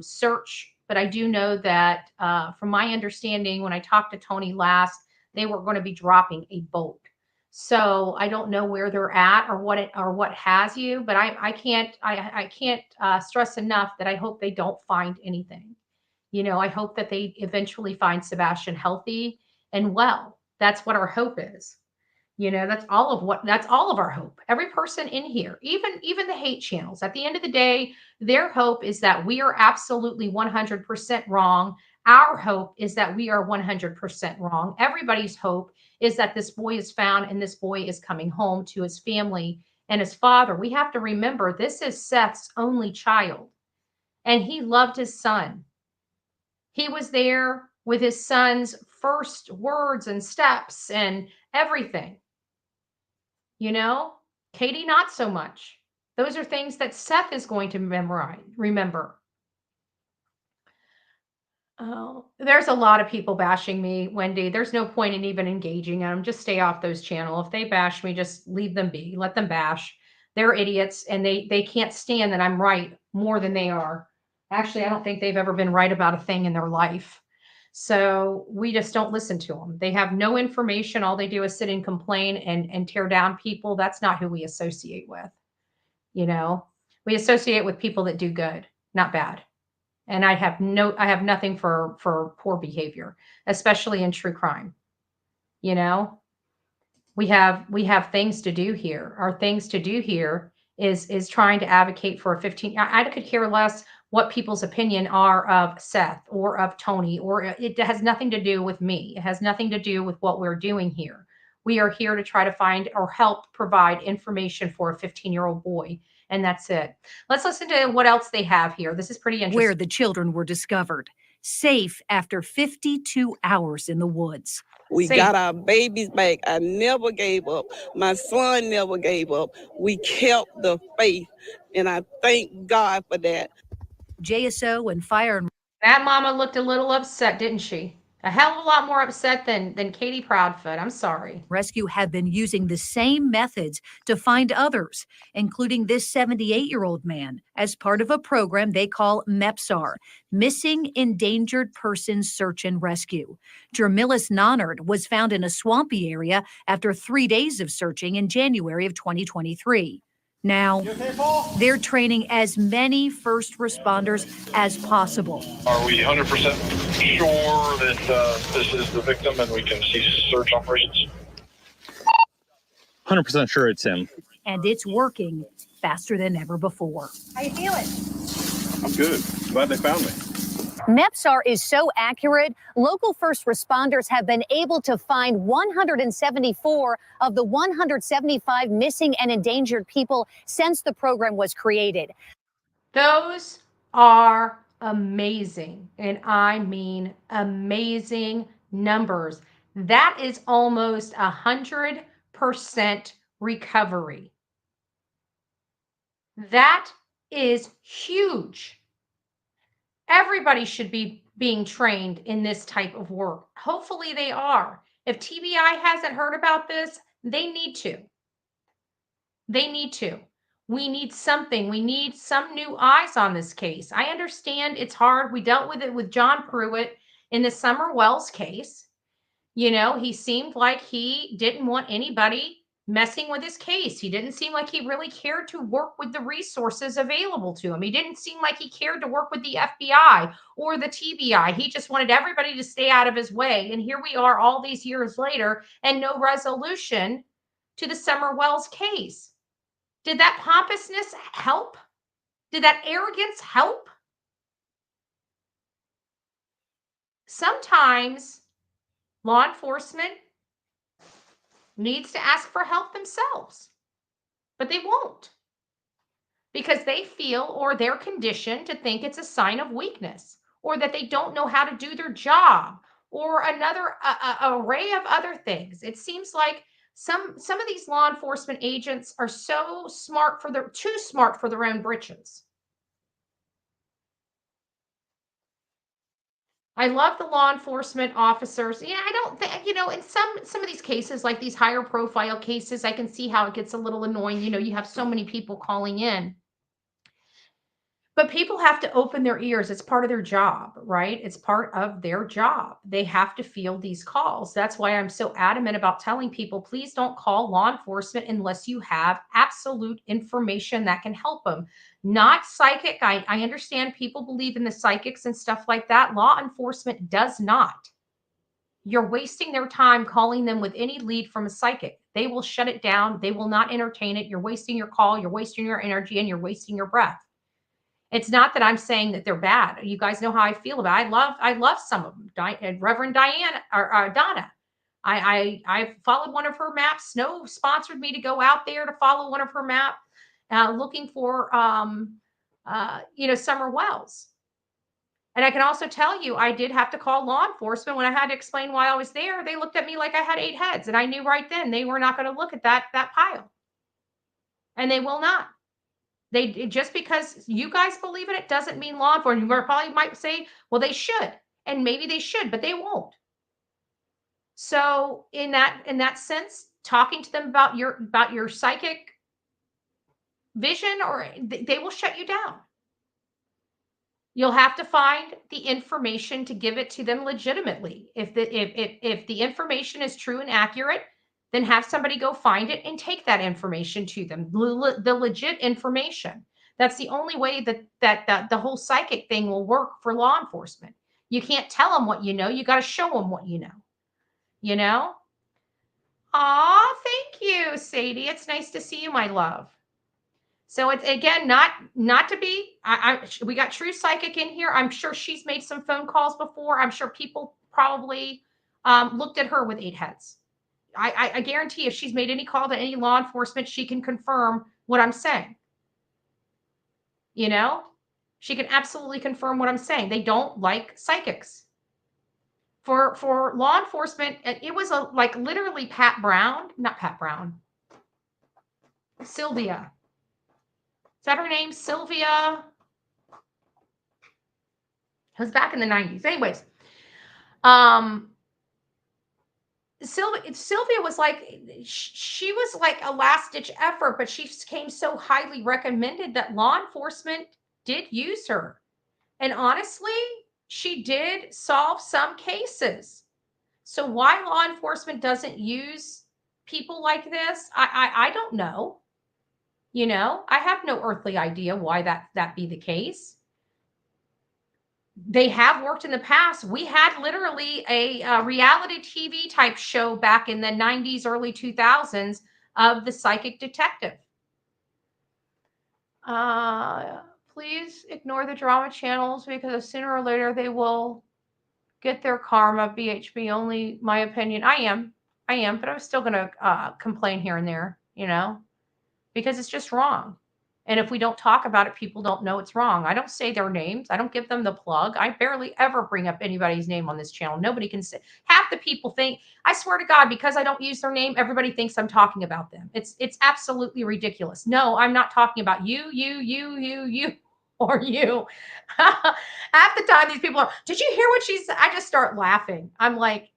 A: search. But I do know that from my understanding, when I talked to Tony last, they were going to be dropping a boat. So I don't know where they're at or what has you, but I can't stress enough that I hope they don't find anything. I hope that they eventually find Sebastian healthy and well. That's what our hope is. That's all of our hope. Every person in here, even the hate channels, at the end of the day, their hope is that we are absolutely 100% wrong. Our hope is that we are 100% wrong. Everybody's hope is that this boy is found and this boy is coming home to his family and his father. We have to remember, this is Seth's only child, and he loved his son. He was there with his son's first words and steps and everything. Katie, not so much. Those are things that Seth is going to remember. Oh, there's a lot of people bashing me, Wendy. There's no point in even engaging them. Just stay off those channels. If they bash me, just leave them be. Let them bash. They're idiots, and they can't stand that I'm right more than they are. Actually, I don't think they've ever been right about a thing in their life. So we just don't listen to them. They have no information. All they do is sit and complain and tear down people. That's not who we associate with. We associate with people that do good, not bad. And I have nothing for poor behavior, especially in true crime. We have things to do here. Our things to do here is trying to advocate for a 15. I could care less what people's opinion are of Seth or of Tony, or it has nothing to do with me. It has nothing to do with what we're doing here. We are here to try to find or help provide information for a 15-year-old boy. And that's it. Let's listen to what else they have here. This is pretty interesting.
D: Where the children were discovered, safe after 52 hours in the woods.
K: We got our babies back. I never gave up. My son never gave up. We kept the faith, and I thank God for that.
D: JSO and fire.
A: That mama looked a little upset, didn't she? A hell of a lot more upset than Katie Proudfoot. I'm sorry.
D: Rescue have been using the same methods to find others, including this 78-year-old man, as part of a program they call MEPSAR, Missing Endangered Persons Search and Rescue. Jermilis Nonnard was found in a swampy area after 3 days of searching in January of 2023. Now, they're training as many first responders as possible.
L: Are we 100% sure that this is the victim and we can cease search operations?
I: 100% sure it's him.
D: And it's working faster than ever before.
A: How you feeling?
L: I'm good. Glad they found me.
D: MEPSAR is so accurate, local first responders have been able to find 174 of the 175 missing and endangered people since the program was created.
A: Those are amazing, and I mean amazing numbers. That is almost 100% recovery. That is huge. Everybody should be being trained in this type of work. Hopefully they are. If TBI hasn't heard about this, they need to. They need to. We need something. We need some new eyes on this case. I understand it's hard. We dealt with it with John Pruitt in the Summer Wells case. You know, he seemed like he didn't want anybody messing with his case. He didn't seem like he really cared to work with the resources available to him. He didn't seem like he cared to work with the FBI or the TBI. He just wanted everybody to stay out of his way. And here we are all these years later and no resolution to the Summer Wells case. Did that pompousness help? Did that arrogance help? Sometimes law enforcement needs to ask for help themselves, but they won't because they feel or they're conditioned to think it's a sign of weakness or that they don't know how to do their job or another array of other things. It seems like some of these law enforcement agents are so smart too smart for their own britches. I love the law enforcement officers. Yeah, I don't think, in some of these cases, like these higher profile cases, I can see how it gets a little annoying. You have so many people calling in. But people have to open their ears. It's part of their job, right? It's part of their job. They have to field these calls. That's why I'm so adamant about telling people, please don't call law enforcement unless you have absolute information that can help them. Not psychic. I understand people believe in the psychics and stuff like that. Law enforcement does not. You're wasting their time calling them with any lead from a psychic. They will shut it down. They will not entertain it. You're wasting your call. You're wasting your energy and you're wasting your breath. It's not that I'm saying that they're bad. You guys know how I feel about it. I love some of them. Reverend Diana or Donna. I followed one of her maps. Snow sponsored me to go out there to follow one of her maps, looking for Summer Wells. And I can also tell you, I did have to call law enforcement when I had to explain why I was there. They looked at me like I had 8 heads, and I knew right then they were not going to look at that pile, and they will not. They just because you guys believe in it doesn't mean law enforcement. You probably might say, well, they should, and maybe they should, but they won't. So in that sense, talking to them about your psychic vision, or they will shut you down. You'll have to find the information to give it to them legitimately. If the information is true and accurate, then have somebody go find it and take that information to them, the legit information. That's the only way that the whole psychic thing will work for law enforcement. You can't tell them what you know. You got to show them what you know. Aw, thank you, Sadie. It's nice to see you, my love. So it's, again, not to be, we got True Psychic in here. I'm sure she's made some phone calls before. I'm sure people probably looked at her with 8 heads. I guarantee if she's made any call to any law enforcement, she can confirm what I'm saying. She can absolutely confirm what I'm saying. They don't like psychics. For law enforcement, it was literally Sylvia. Is that her name? Sylvia? It was back in the 90s. Anyways, Sylvia was like, she was like a last ditch effort, but she came so highly recommended that law enforcement did use her. And honestly, she did solve some cases. So why law enforcement doesn't use people like this, I don't know. You know, I have no earthly idea why that be the case. They have worked in the past. We had literally a reality TV type show back in the 90s, early 2000s of the psychic detective. Please ignore the drama channels because sooner or later they will get their karma. BHB, only my opinion. I am, but I'm still going to complain here and there, you know, because it's just wrong. And if we don't talk about it, people don't know it's wrong. I don't say their names. I don't give them the plug. I barely ever bring up anybody's name on this channel. Nobody can say. Half the people think, I swear to God, because I don't use their name, everybody thinks I'm talking about them. It's absolutely ridiculous. No, I'm not talking about you, or you. Half the time these people are, did you hear what she said? I just start laughing. I'm like,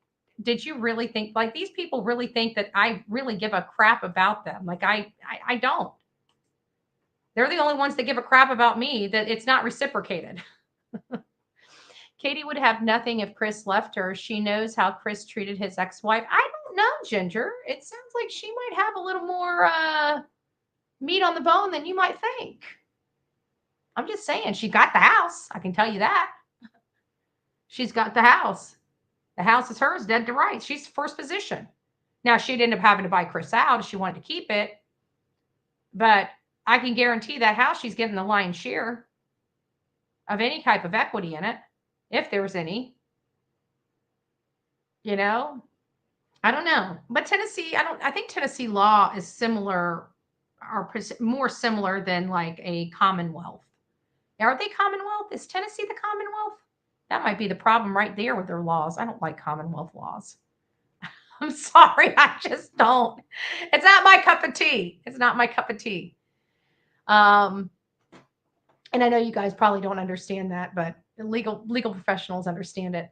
A: did you really think, like, these people really think that I really give a crap about them? Like, I don't. They're the only ones that give a crap about me, that it's not reciprocated. Katie would have nothing if Chris left her. She knows how Chris treated his ex-wife. I don't know, Ginger. It sounds like she might have a little more meat on the bone than you might think. I'm just saying, she got the house. I can tell you that. She's got the house. The house is hers, dead to rights. She's first position. Now, she'd end up having to buy Chris out if she wanted to keep it. But I can guarantee that house, she's getting the lion's share of any type of equity in it, if there was any. You know, I don't know. But Tennessee, I think Tennessee law is similar, or more similar than like a Commonwealth. Are they Commonwealth? Is Tennessee the Commonwealth? That might be the problem right there with their laws. I don't like Commonwealth laws. I'm sorry, I just don't. It's not my cup of tea. It's not my cup of tea. And I know you guys probably don't understand that, but legal professionals understand it.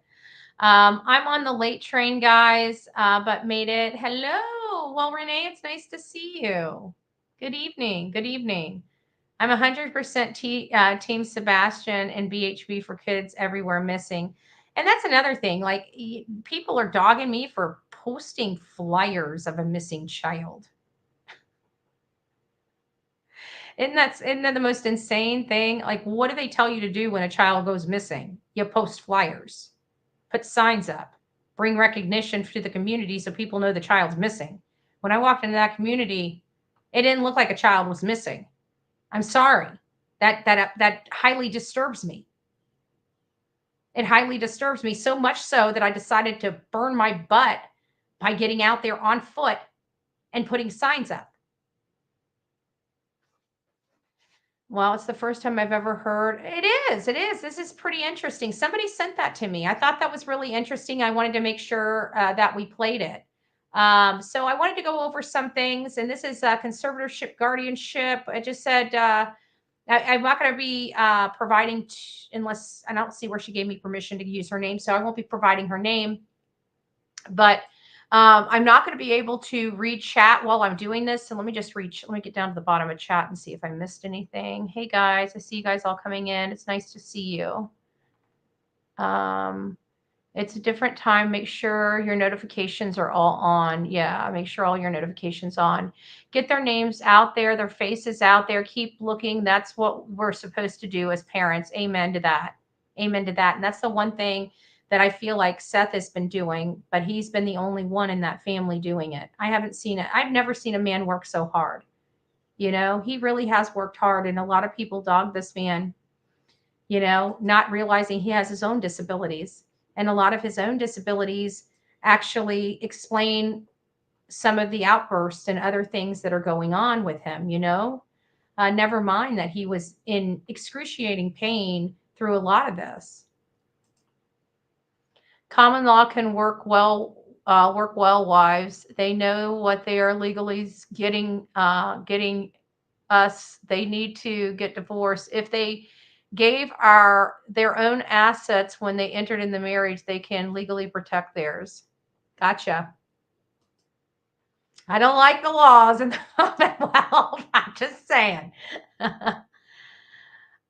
A: I'm on the late train, guys, but made it. Hello. Well, Renee, it's nice to see you. Good evening. Good evening. I'm 100% Team Sebastian and BHB for kids everywhere missing. And that's another thing. Like, people are dogging me for posting flyers of a missing child. Isn't that the most insane thing? Like, what do they tell you to do when a child goes missing? You post flyers, put signs up, bring recognition to the community so people know the child's missing. When I walked into that community, it didn't look like a child was missing. I'm sorry. That highly disturbs me. It highly disturbs me, so much so that I decided to burn my butt by getting out there on foot and putting signs up. Well, it's the first time I've ever heard. It is. This is pretty interesting. Somebody sent that to me. I thought that was really interesting. I wanted to make sure that we played it. So I wanted to go over some things, and this is conservatorship, guardianship. I just said I'm not going to be providing, unless I don't see where she gave me permission to use her name, so I won't be providing her name. But I'm not going to be able to read chat while I'm doing this. So let me get down to the bottom of chat and see if I missed anything. Hey guys, I see you guys all coming in. It's nice to see you. It's a different time. Make sure your notifications are all on. Yeah, make sure all your notifications on. Get their names out there, their faces out there. Keep looking. That's what we're supposed to do as parents. Amen to that. Amen to that. And that's the one thing that I feel like Seth has been doing, but he's been the only one in that family doing it. I haven't seen it. I've never seen a man work so hard. You know, he really has worked hard, and a lot of people dog this man, you know, not realizing he has his own disabilities. And a lot of his own disabilities actually explain some of the outbursts and other things that are going on with him, you know. Never mind that he was in excruciating pain through a lot of this. Common law can work well, wives. They know what they are legally getting us. They need to get divorced. If they gave their own assets when they entered in the marriage, they can legally protect theirs. Gotcha. I don't like the laws in the Commonwealth. I'm just saying.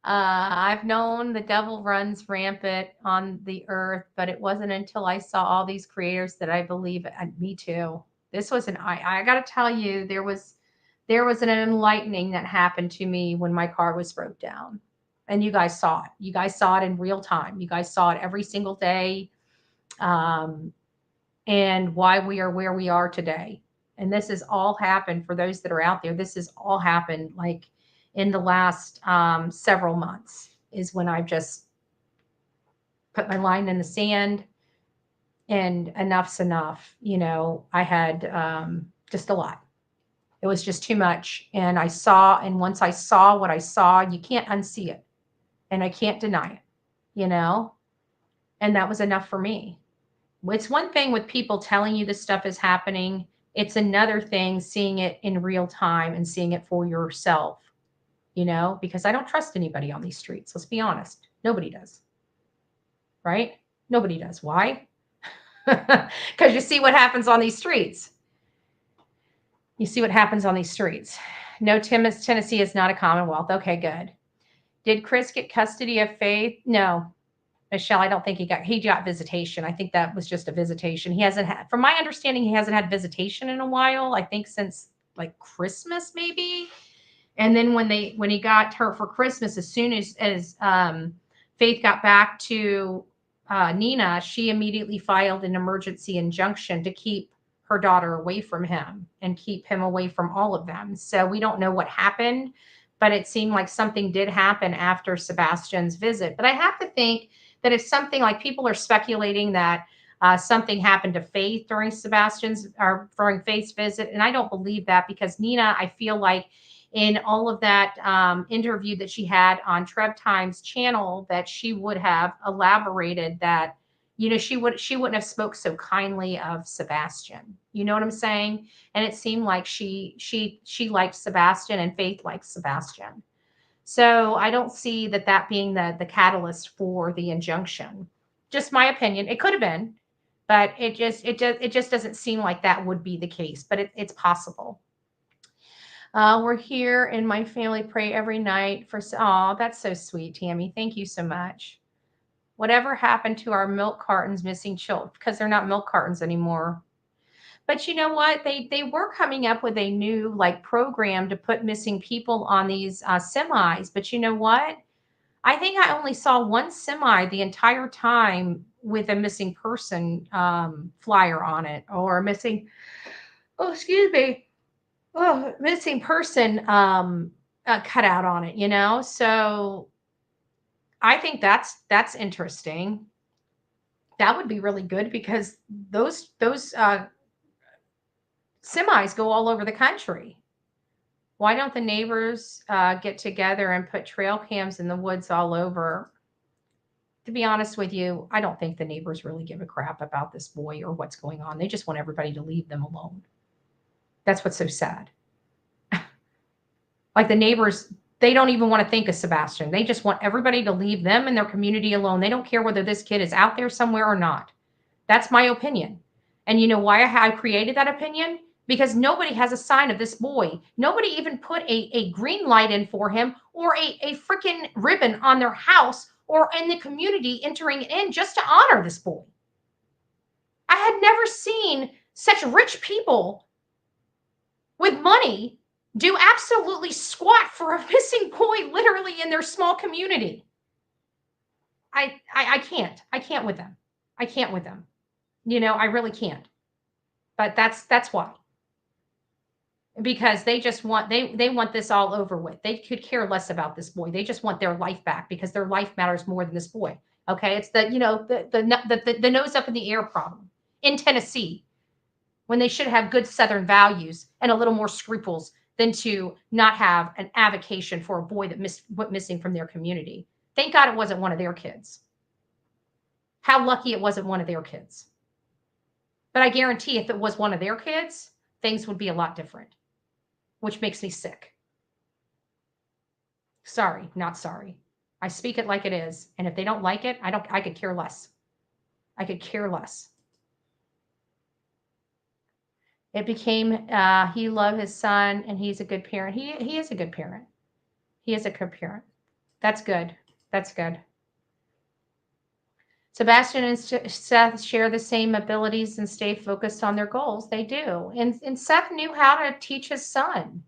A: I've known the devil runs rampant on the earth, but it wasn't until I saw all these creators that I believe it. And me too. This was I got to tell you, there was an enlightening that happened to me when my car was broke down. And you guys saw it. You guys saw it in real time. You guys saw it every single day. And why we are where we are today. And this has all happened for those that are out there. This has all happened like in the last several months is when I've just put my line in the sand and enough's enough. You know, I had just a lot. It was just too much. And once I saw what I saw, you can't unsee it. And I can't deny it, you know? And that was enough for me. It's one thing with people telling you this stuff is happening. It's another thing seeing it in real time and seeing it for yourself, you know, because I don't trust anybody on these streets. Let's be honest. Nobody does. Right? Nobody does. Why? Because you see what happens on these streets. You see what happens on these streets. No, Tennessee is not a Commonwealth. Okay, good. Did Chris get custody of Faith? No. Michelle, I don't think he got visitation. I think that was just a visitation. He hasn't had, from my understanding, he hasn't had visitation in a while. I think since like Christmas, maybe. And then when he got her for Christmas, as soon as Faith got back to Nina, she immediately filed an emergency injunction to keep her daughter away from him and keep him away from all of them. So we don't know what happened, but it seemed like something did happen after Sebastian's visit. But I have to think that if something like people are speculating that something happened to Faith during during Faith's visit. And I don't believe that because Nina, I feel like in all of that interview that she had on Trev Times channel, that she would have elaborated that, you know, she wouldn't have spoke so kindly of Sebastian. You know what I'm saying? And it seemed like she liked Sebastian and Faith liked Sebastian. So I don't see that being the catalyst for the injunction. Just my opinion. It could have been, but it just doesn't seem like that would be the case. But it's possible. We're here and my family pray every night for. Oh, that's so sweet, Tammy. Thank you so much. Whatever happened to our milk cartons missing children? Because they're not milk cartons anymore. But you know what? They were coming up with a new like program to put missing people on these semis. But you know what? I think I only saw one semi the entire time with a missing person flyer on it or a missing. Oh, excuse me. Oh, missing person cutout on it. You know, so I think that's interesting. That would be really good because those semis go all over the country. Why don't the neighbors get together and put trail cams in the woods all over? To be honest with you, I don't think the neighbors really give a crap about this boy or what's going on. They just want everybody to leave them alone. That's what's so sad. Like the neighbors, they don't even want to think of Sebastian. They just want everybody to leave them and their community alone. They don't care whether this kid is out there somewhere or not. That's my opinion. And you know why I created that opinion? Because nobody has a sign of this boy. Nobody even put a green light in for him or a freaking ribbon on their house or in the community entering in just to honor this boy. I had never seen such rich people with money do absolutely squat for a missing boy literally in their small community. I can't with them. I can't with them. You know, I really can't. But that's why. Because they just want they want this all over with. They could care less about this boy. They just want their life back because their life matters more than this boy. Okay, it's the the nose up in the air problem in Tennessee when they should have good Southern values and a little more scruples than to not have an avocation for a boy that went missing from their community. Thank God it wasn't one of their kids. How lucky it wasn't one of their kids. But I guarantee if it was one of their kids, things would be a lot different, which makes me sick. Sorry, not sorry. I speak it like it is. And if they don't like it, I could care less. I could care less. It became, he loved his son and he's a good parent. He is a good parent. He is a good parent. That's good. That's good. Sebastian and Seth share the same abilities and stay focused on their goals. They do. And Seth knew how to teach his son.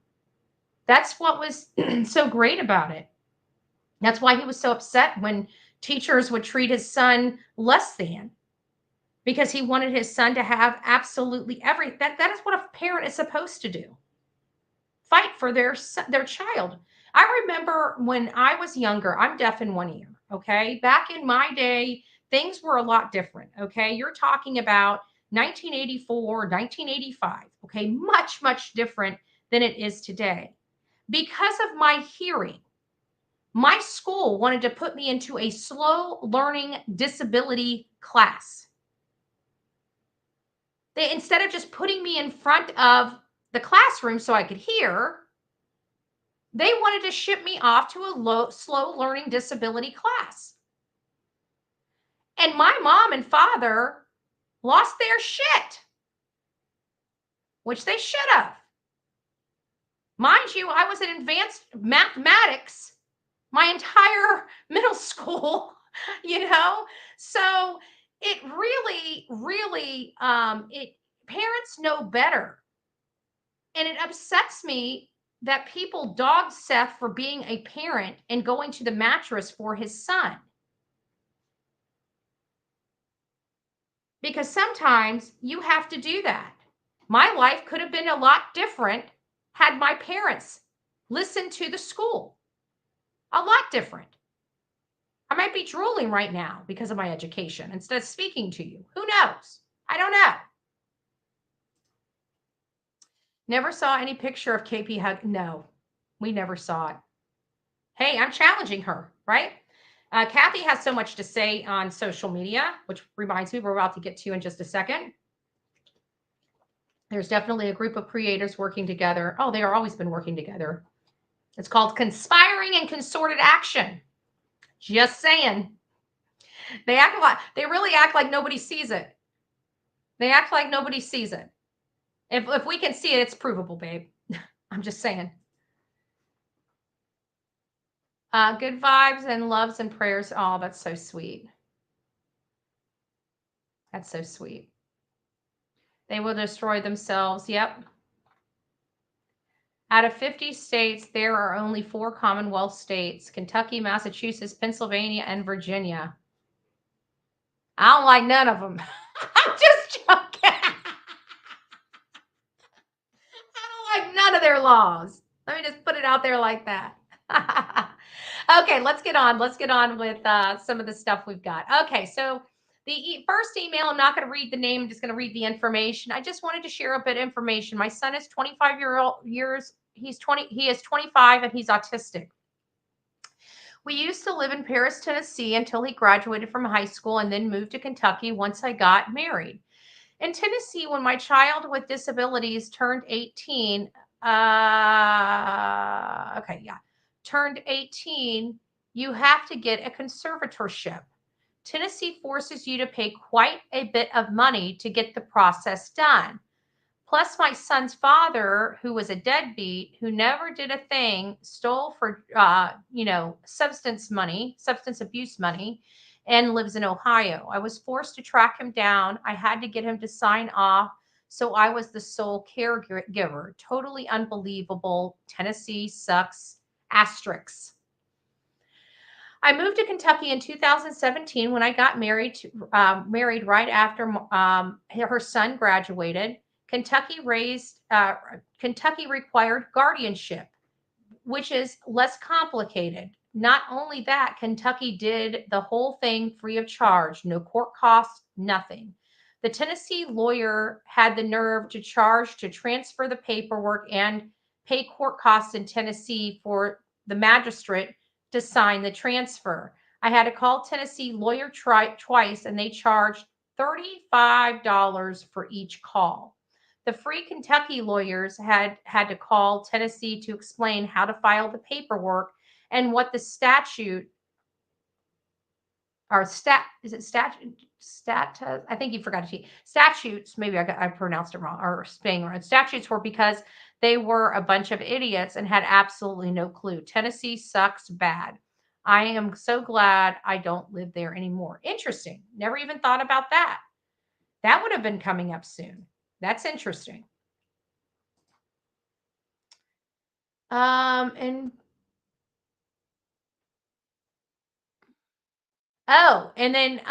A: That's what was so great about it. That's why he was so upset when teachers would treat his son less than, because he wanted his son to have absolutely everything. That is what a parent is supposed to do. Fight for their child. I remember when I was younger, I'm deaf in one ear, okay? Back in my day, things were a lot different, okay? You're talking about 1984, 1985, okay? Much, much different than it is today. Because of my hearing, my school wanted to put me into a slow learning disability class. They, instead of just putting me in front of the classroom so I could hear, they wanted to ship me off to a slow learning disability class. And my mom and father lost their shit, which they should have. Mind you, I was in advanced mathematics my entire middle school, you know? So it really, really, parents know better. And it upsets me that people dog Seth for being a parent and going to the mattress for his son. Because sometimes you have to do that. My life could have been a lot different had my parents listened to the school. A lot different. I might be drooling right now because of my education instead of speaking to you. Who knows? I don't know. Never saw any picture of KP hug. No, we never saw it. Hey, I'm challenging her, right? Kathy has so much to say on social media, which reminds me, we're about to get to in just a second. There's definitely a group of creators working together. Oh, they are always been working together. It's called conspiring and concerted action. Just saying. They really act like nobody sees it. They act like nobody sees it. If we can see it, it's provable, babe. I'm just saying. Good vibes and loves and prayers. Oh, that's so sweet. That's so sweet. They will destroy themselves. Yep. Out of 50 states, there are only 4 Commonwealth states: Kentucky, Massachusetts, Pennsylvania, and Virginia. I don't like none of them. I'm just joking. I don't like none of their laws. Let me just put it out there like that. Okay, let's get on. Let's get on with some of the stuff we've got. Okay, so the first email, I'm not going to read the name. I'm just going to read the information. I just wanted to share a bit of information. My son is 25 years. He is 25 and he's autistic. We used to live in Paris, Tennessee until he graduated from high school and then moved to Kentucky once I got married. In Tennessee, when my child with disabilities turned 18, turned 18, you have to get a conservatorship. Tennessee forces you to pay quite a bit of money to get the process done. Plus, my son's father, who was a deadbeat, who never did a thing, stole for, substance abuse money, and lives in Ohio. I was forced to track him down. I had to get him to sign off. So I was the sole caregiver. Totally unbelievable. Tennessee sucks. Asterisks. I moved to Kentucky in 2017 when I got married right after her son graduated. Kentucky required guardianship, which is less complicated. Not only that, Kentucky did the whole thing free of charge, no court costs, nothing. The Tennessee lawyer had the nerve to charge to transfer the paperwork and pay court costs in Tennessee for the magistrate to sign the transfer. I had to call Tennessee lawyer twice, and they charged $35 for each call. The free Kentucky lawyers had to call Tennessee to explain how to file the paperwork and what the statute or is it I think you forgot to see statutes. Maybe I pronounced it wrong or spelling wrong. Statutes were because they were a bunch of idiots and had absolutely no clue. Tennessee sucks bad. I am so glad I don't live there anymore. Interesting. Never even thought about that. That would have been coming up soon. That's interesting. And then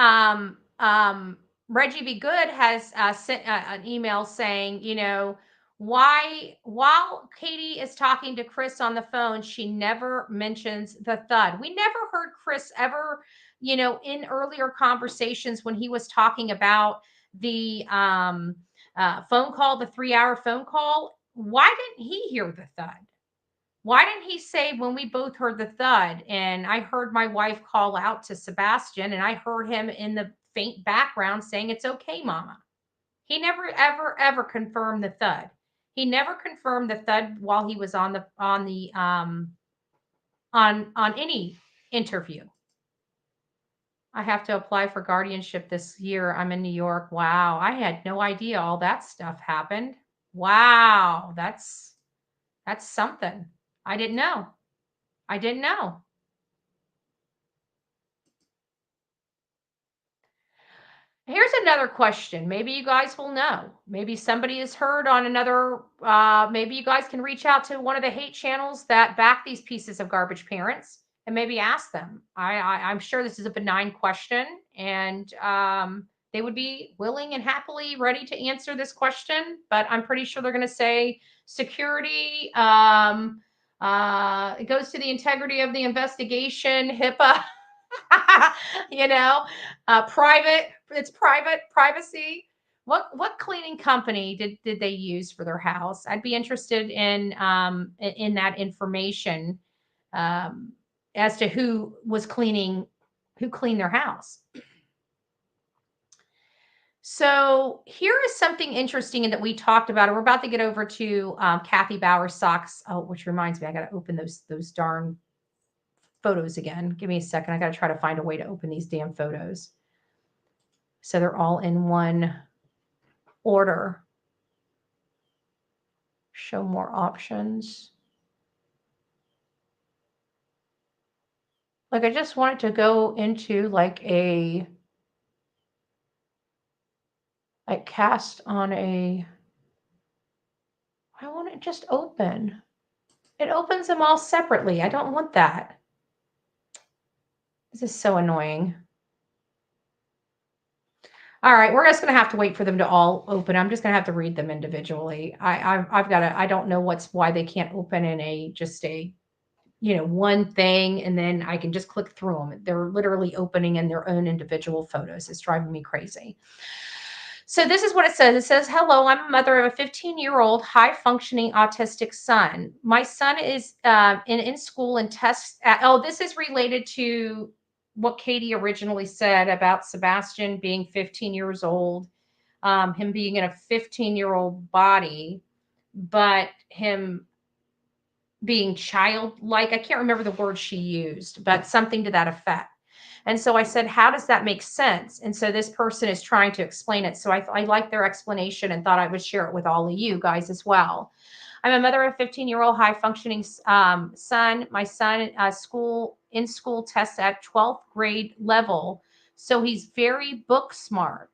A: Reggie B. Good has sent an email saying, why, while Katie is talking to Chris on the phone, she never mentions the thud. We never heard Chris ever, in earlier conversations when he was talking about the phone call, the 3-hour phone call. Why didn't he hear the thud? Why didn't he say when we both heard the thud and I heard my wife call out to Sebastian and I heard him in the faint background saying, "It's okay, mama." He never, ever, ever confirmed the thud. He never confirmed the thud while he was on any interview. I have to apply for guardianship this year. I'm in New York. Wow. I had no idea all that stuff happened. Wow. That's something. I didn't know. Here's another question. Maybe you guys will know. Maybe somebody has heard on another, maybe you guys can reach out to one of the hate channels that back these pieces of garbage parents and maybe ask them. I'm sure this is a benign question and they would be willing and happily ready to answer this question, but I'm pretty sure they're going to say security, it goes to the integrity of the investigation, HIPAA, private privacy. What cleaning company did they use for their house? I'd be interested in that information as to who cleaned their house. So here is something interesting that we talked about. We're about to get over to Kathy Bauer's socks. Oh, which reminds me, I got to open those darn photos again. Give me a second. I got to try to find a way to open these damn photos so they're all in one order. Show more options. Like I just wanted to go into like cast on I want it just open. It opens them all separately. I don't want that. This is so annoying. All right, we're just going to have to wait for them to all open. I'm just going to have to read them individually. I don't know why they can't open in just a one thing and then I can just click through them. They're literally opening in their own individual photos. It's driving me crazy. So this is what it says. It says, "Hello, I'm a mother of a 15-year-old high-functioning autistic son. My son is in school and tests." This is related to what Katie originally said about Sebastian being 15 years old, him being in a 15-year-old body, but him being childlike. I can't remember the word she used, but something to that effect. And so I said, how does that make sense? And so this person is trying to explain it. So I liked their explanation and thought I would share it with all of you guys as well. I'm a mother of a 15-year-old high-functioning son. My son in school tests at 12th grade level. So he's very book smart.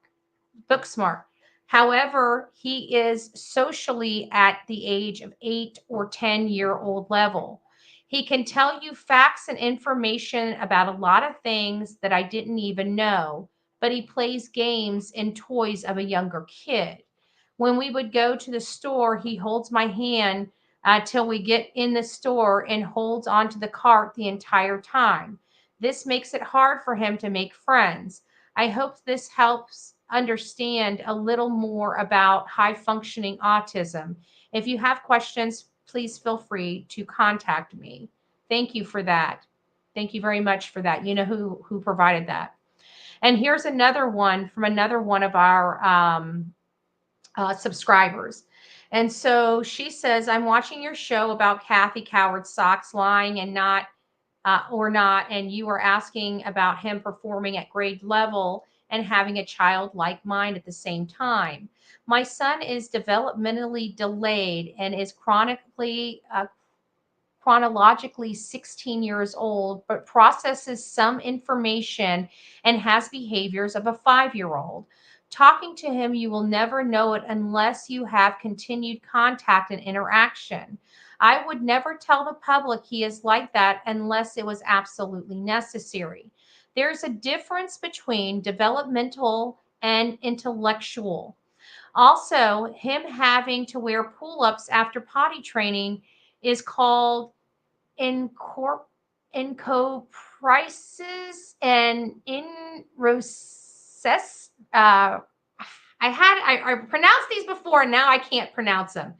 A: However, he is socially at the age of 8 or 10-year-old level. He can tell you facts and information about a lot of things that I didn't even know, but he plays games and toys of a younger kid. When we would go to the store, he holds my hand till we get in the store and holds onto the cart the entire time. This makes it hard for him to make friends. I hope this helps understand a little more about high-functioning autism. If you have questions, please feel free to contact me. Thank you for that. Thank you very much for that. You know who provided that. And here's another one from another one of our subscribers. And so she says, I'm watching your show about Kathy Coward's socks lying and not or not, and you are asking about him performing at grade level and having a childlike mind at the same time. My son is developmentally delayed and is chronologically 16 years old, but processes some information and has behaviors of a 5-year-old. Talking to him, you will never know it unless you have continued contact and interaction. I would never tell the public he is like that unless it was absolutely necessary. There's a difference between developmental and intellectual. Also, him having to wear pull ups after potty training is called incoprices and in process. I pronounced these before and now I can't pronounce them.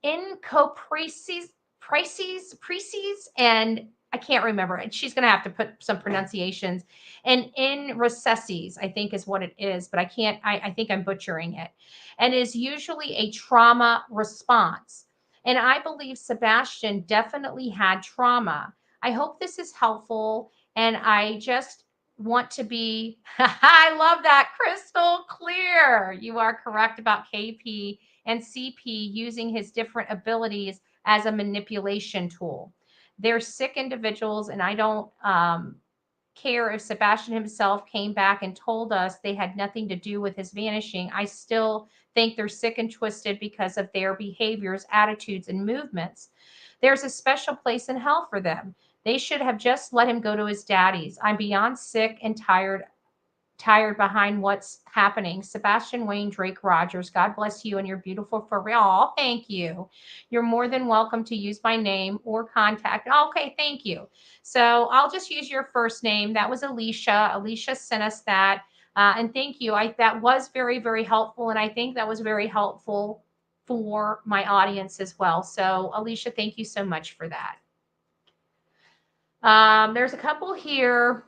A: Incoprices, preces, and I can't remember it. She's going to have to put some pronunciations. And in recesses, I think is what it is, but I can't, I think I'm butchering it. And is usually a trauma response. And I believe Sebastian definitely had trauma. I hope this is helpful. And I just want to be, I love that, crystal clear. You are correct about KP and CP using his different abilities as a manipulation tool. They're sick individuals, and I don't care if Sebastian himself came back and told us they had nothing to do with his vanishing. I still think they're sick and twisted because of their behaviors, attitudes, and movements. There's a special place in hell for them. They should have just let him go to his daddy's. I'm beyond sick and tired behind what's happening. Sebastian Wayne Drake Rogers, God bless you and you're beautiful for real. Thank you. You're more than welcome to use my name or contact. Okay, thank you. So I'll just use your first name. That was Alicia. Alicia sent us that. And thank you. That was very, very helpful. And I think that was very helpful for my audience as well. So Alicia, thank you so much for that. There's a couple here.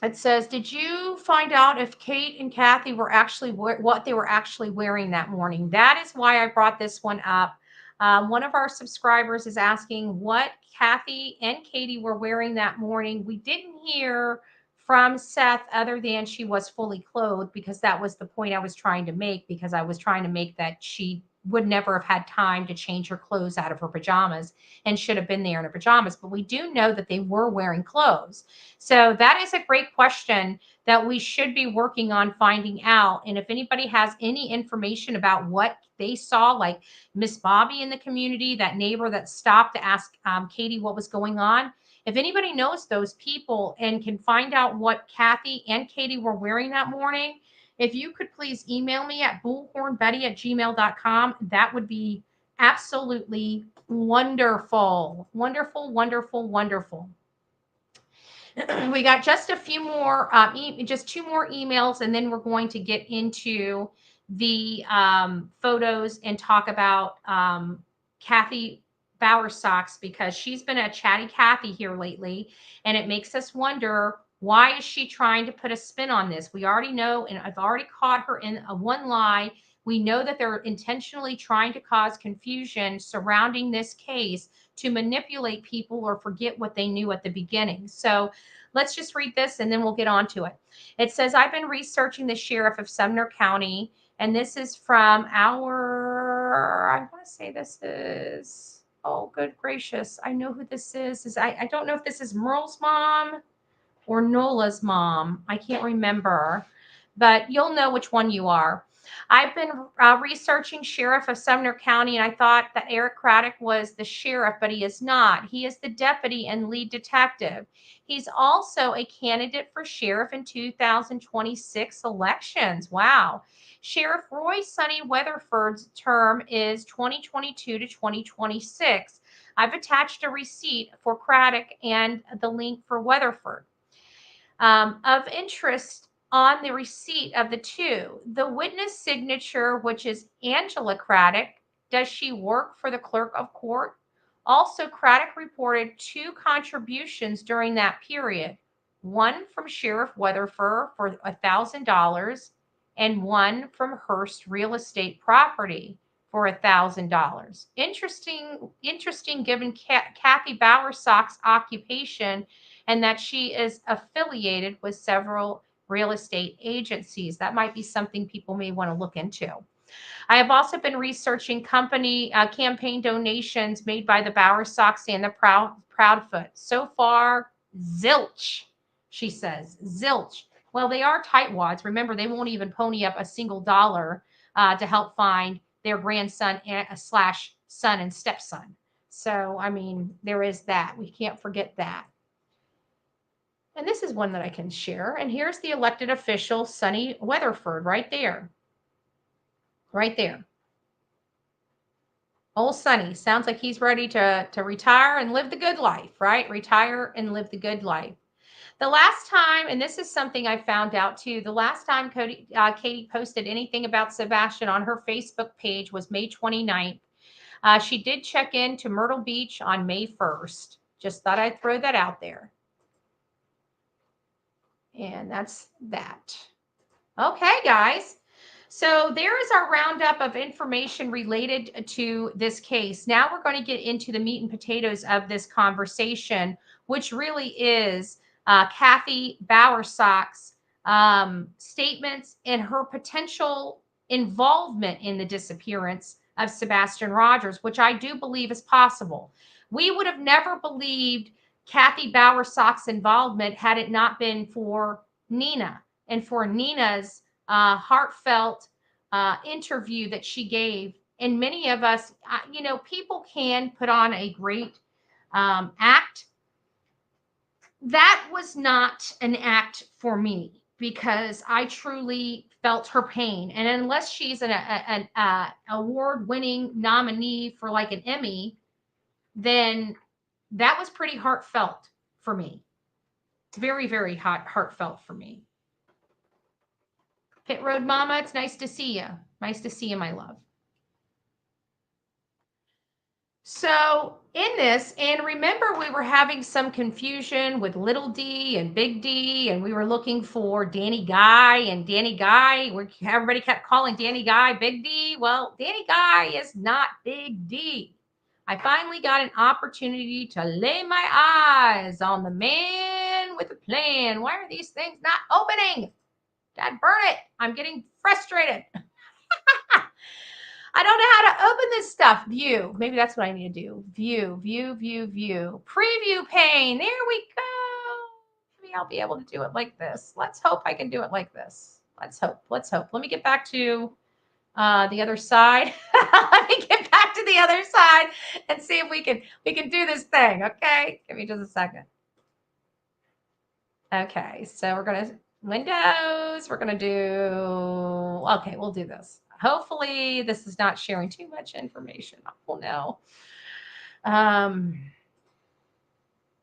A: It says, did you find out if Kate and Kathy were actually what they were actually wearing that morning? That is why I brought this one up. One of our subscribers is asking what Kathy and Katie were wearing that morning. We didn't hear from Seth other than she was fully clothed, because that was the point I was trying to make, because I was trying to make that she would never have had time to change her clothes out of her pajamas and should have been there in her pajamas. But we do know that they were wearing clothes. So that is a great question that we should be working on finding out. And if anybody has any information about what they saw, like Miss Bobby in the community, that neighbor that stopped to ask Katie what was going on, if anybody knows those people and can find out what Kathy and Katie were wearing that morning, if you could please email me at bullhornbetty@gmail.com, that would be absolutely wonderful. Wonderful, wonderful, wonderful. We got just a few more, just 2 more emails, and then we're going to get into the photos and talk about Kathy Bowersox, because she's been a chatty Kathy here lately, and it makes us wonder, why is she trying to put a spin on this? We already know, and I've already caught her in a one lie. We know that they're intentionally trying to cause confusion surrounding this case to manipulate people or forget what they knew at the beginning. So let's just read this and then we'll get on to it. It says, I've been researching the sheriff of Sumner County, and this is from our, I want to say this is, oh, good gracious, I know who this is. I don't know if this is Merle's mom or Nola's mom. I can't remember, but you'll know which one you are. I've been researching sheriff of Sumner County, and I thought that Eric Craddock was the sheriff, but he is not. He is the deputy and lead detective. He's also a candidate for sheriff in 2026 elections. Wow. Sheriff Roy Sonny Weatherford's term is 2022 to 2026. I've attached a receipt for Craddock and the link for Weatherford. Of interest on the receipt of the two, the witness signature, which is Angela Craddock. Does she work for the clerk of court? Also, Craddock reported 2 contributions during that period, one from Sheriff Weatherford for $1,000 and one from Hearst Real Estate Property for $1,000. Interesting given Kathy Bowersock's occupation and that she is affiliated with several real estate agencies. That might be something people may want to look into. I have also been researching company campaign donations made by the Bowersocks and the Proudfoot. So far, zilch, she says. Zilch. Well, they are tightwads. Remember, they won't even pony up a single dollar to help find their grandson slash son and stepson. So, I mean, there is that. We can't forget that. And this is one that I can share. And here's the elected official, Sonny Weatherford, right there. Right there. Old Sonny sounds like he's ready to retire and live the good life, right? Retire and live the good life. The last time, and this is something I found out too, the last time Katie posted anything about Sebastian on her Facebook page was May 29th. She did check in to Myrtle Beach on May 1st. Just thought I'd throw that out there. And that's that. Okay, guys. So there is our roundup of information related to this case. Now we're going to get into the meat and potatoes of this conversation, which really is Kathy Bowersock's statements and her potential involvement in the disappearance of Sebastian Rogers, which I do believe is possible. We would have never believed Kathy Bowersock's involvement had it not been for Nina and for Nina's heartfelt interview that she gave. And many of us, people can put on a great act. That was not an act for me because I truly felt her pain. And unless she's an award-winning nominee for like an Emmy, then that was pretty heartfelt for me. Very, very heartfelt for me. Pit Road Mama, it's nice to see you. Nice to see you, my love. So in this, and remember we were having some confusion with little D and big D, and we were looking for Danny Guy and Danny Guy. Everybody kept calling Danny Guy Big D. Well, Danny Guy is not Big D. I finally got an opportunity to lay my eyes on the man with a plan. Why are these things not opening? Dad, burn it. I'm getting frustrated. I don't know how to open this stuff. View. Maybe that's what I need to do. View. Preview pane. There we go. Maybe I'll be able to do it like this. Let's hope I can do it like this. Let's hope. Let me get back to the other side. Let me get back to the other side and see if we can do this thing. Okay. Give me just a second. Okay. So we're going to Windows. We're going to do, okay, we'll do this. Hopefully this is not sharing too much information. Oh no.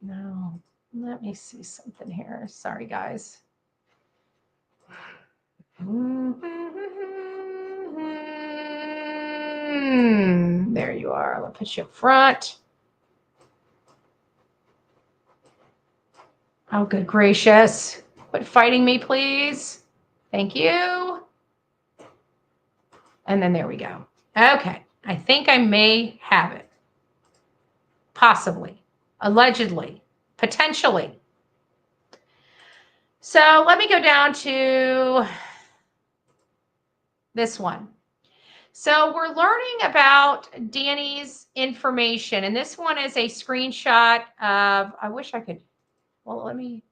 A: No, let me see something here. Sorry, guys. There you are. I'll put you up front. Oh, good gracious. Quit fighting me, please. Thank you. And then there we go. Okay. I think I may have it. Possibly. Allegedly. Potentially. So let me go down to this one. So we're learning about Danny's information. And this one is a screenshot of, I wish I could, well, let me,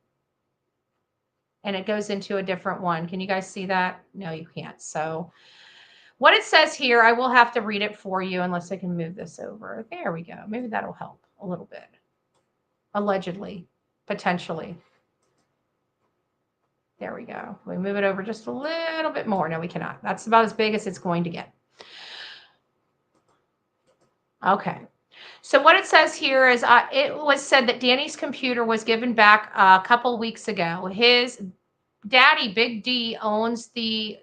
A: and it goes into a different one. Can you guys see that? No, you can't. So what it says here, I will have to read it for you unless I can move this over. There we go. Maybe that'll help a little bit. Allegedly, potentially. There we go. We move it over just a little bit more. No, we cannot. That's about as big as it's going to get. Okay. So what it says here is it was said that Danny's computer was given back a couple weeks ago. His daddy, Big D, owns the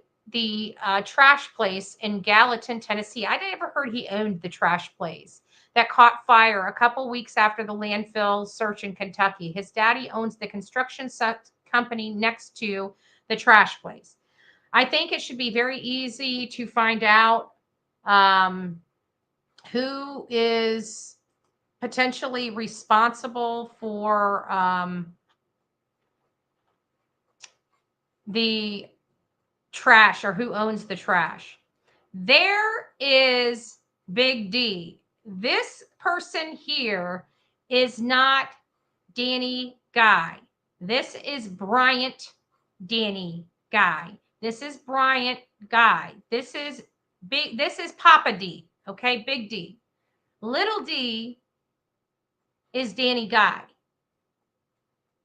A: trash place in Gallatin, Tennessee. I never heard he owned the trash place that caught fire a couple weeks after the landfill search in Kentucky. His daddy owns the construction company next to the trash place. I think it should be very easy to find out who is potentially responsible for the trash, or who owns the trash. There is Big D. This person here is not Danny Guy. This is Bryant Danny Guy. This is Bryant Guy. This is Papa D. Okay, Big D. Little D is Danny Guy.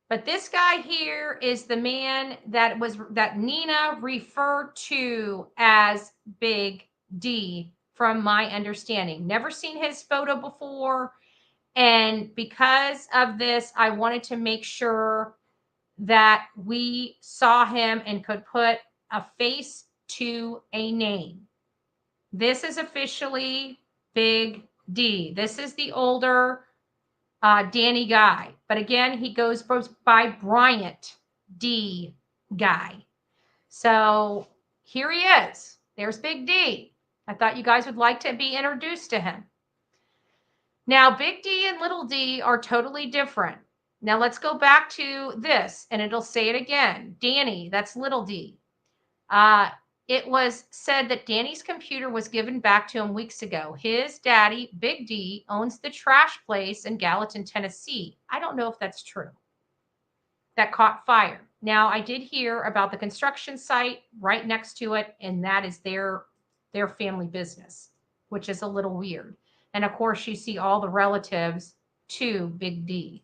A: But this guy here is the man that Nina referred to as Big D, from my understanding. Never seen his photo before. And because of this, I wanted to make sure that we saw him and could put a face to a name. This is officially Big D. This is the older Danny Guy. But again, he goes by Bryant D Guy. So here he is. There's Big D. I thought you guys would like to be introduced to him. Now, Big D and Little D are totally different. Now, let's go back to this, and it'll say it again. Danny, that's Little D. It was said that Danny's computer was given back to him weeks ago. His daddy, Big D, owns the trash place in Gallatin, Tennessee. I don't know if that's true. That caught fire. Now, I did hear about the construction site right next to it, and that is their family business, which is a little weird. And of course, you see all the relatives to Big D.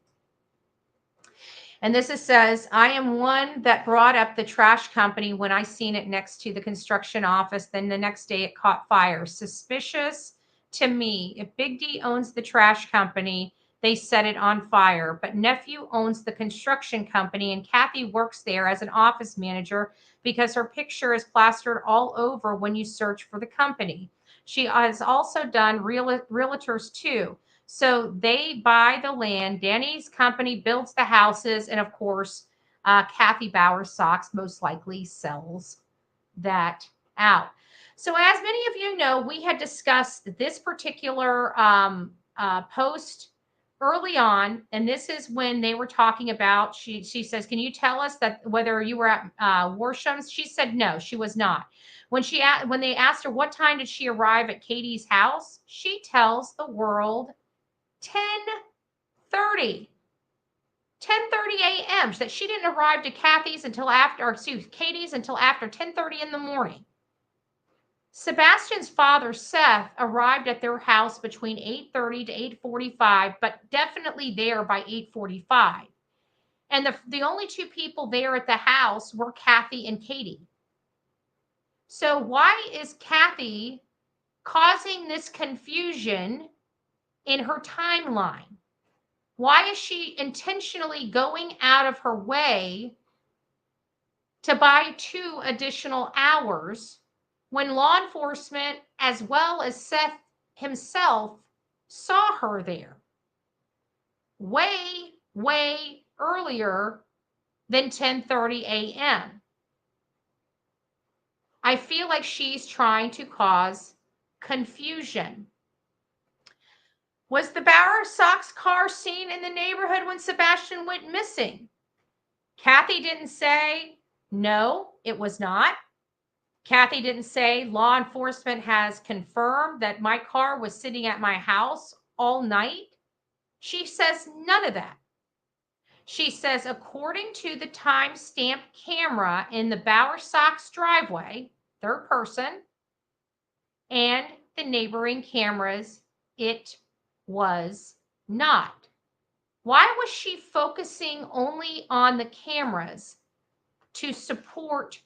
A: And this says, I am one that brought up the trash company when I seen it next to the construction office. Then the next day it caught fire. Suspicious to me. If Big D owns the trash company, they set it on fire. But nephew owns the construction company, and Kathy works there as an office manager because her picture is plastered all over when you search for the company. She has also done realtors too. So they buy the land. Danny's company builds the houses. And of course, Kathy Bauer Sox most likely sells that out. So as many of you know, we had discussed this particular post early on. And this is when they were talking about, she says, can you tell us that whether you were at Warsham's? She said, no, she was not. When they asked her what time did she arrive at Katie's house, she tells the world 10:30 a.m. that she didn't arrive to Katie's until Katie's until after 10:30 in the morning. Sebastian's father, Seth, arrived at their house between 8:30 to 8:45, but definitely there by 8:45. And the only two people there at the house were Kathy and Katie. So why is Kathy causing this confusion in her timeline? Why is she intentionally going out of her way to buy 2 additional hours when law enforcement, as well as Seth himself, saw her there way earlier than 10:30 a.m.? I feel like she's trying to cause confusion. Was the Bauer Sox car seen in the neighborhood when Sebastian went missing? Kathy didn't say, no, it was not. Kathy didn't say law enforcement has confirmed that my car was sitting at my house all night. She says none of that. She says, according to the timestamp camera in the Bauer Sox driveway, third person, and the neighboring cameras, it was not. Why was she focusing only on the cameras to support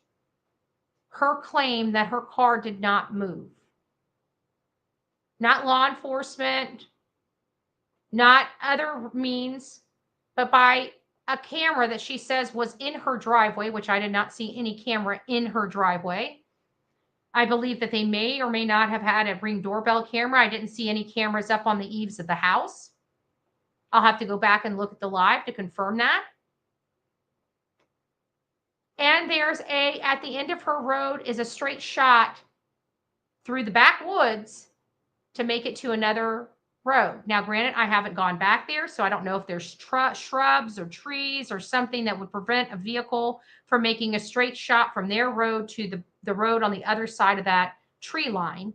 A: her claim that her car did not move? Not law enforcement, not other means, but by a camera that she says was in her driveway, which I did not see any camera in her driveway. I believe that they may or may not have had a Ring doorbell camera. I didn't see any cameras up on the eaves of the house. I'll have to go back and look at the live to confirm that. And there's at the end of her road is a straight shot through the backwoods to make it to another road. Now, granted, I haven't gone back there, so I don't know if there's shrubs or trees or something that would prevent a vehicle from making a straight shot from their road to the road on the other side of that tree line.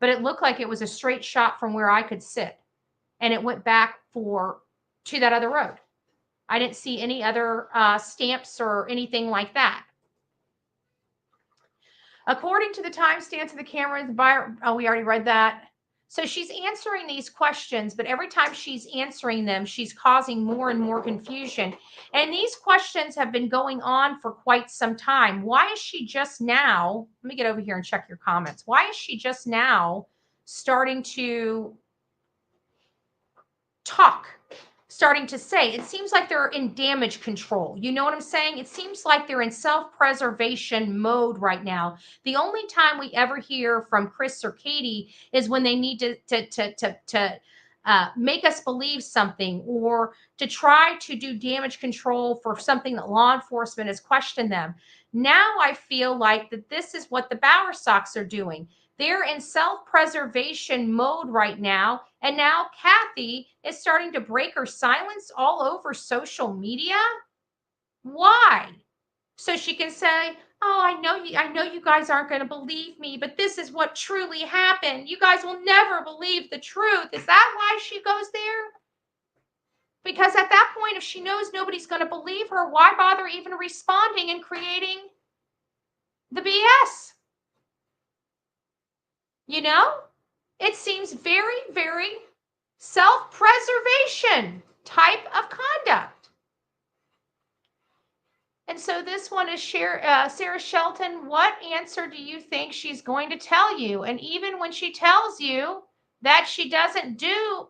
A: But it looked like it was a straight shot from where I could sit, and it went back to that other road. I didn't see any other stamps or anything like that. According to the timestamps of the cameras, we already read that. So she's answering these questions, but every time she's answering them, she's causing more and more confusion. And these questions have been going on for quite some time. Why is she just now? Let me get over here and check your comments. Why is she just now starting to talk? Starting to say, it seems like they're in damage control. You know what I'm saying? It seems like they're in self-preservation mode right now. The only time we ever hear from Chris or Katie is when they need to make us believe something, or to try to do damage control for something that law enforcement has questioned them. Now I feel like that this is what the Bowersox are doing. They're in self-preservation mode right now. And now Kathy is starting to break her silence all over social media. Why? So she can say, oh, I know you guys aren't going to believe me, but this is what truly happened. You guys will never believe the truth. Is that why she goes there? Because at that point, if she knows nobody's going to believe her, why bother even responding and creating the BS? You know, it seems very, very self-preservation type of conduct. And so this one is Sarah Shelton. What answer do you think she's going to tell you? And even when she tells you that she doesn't do,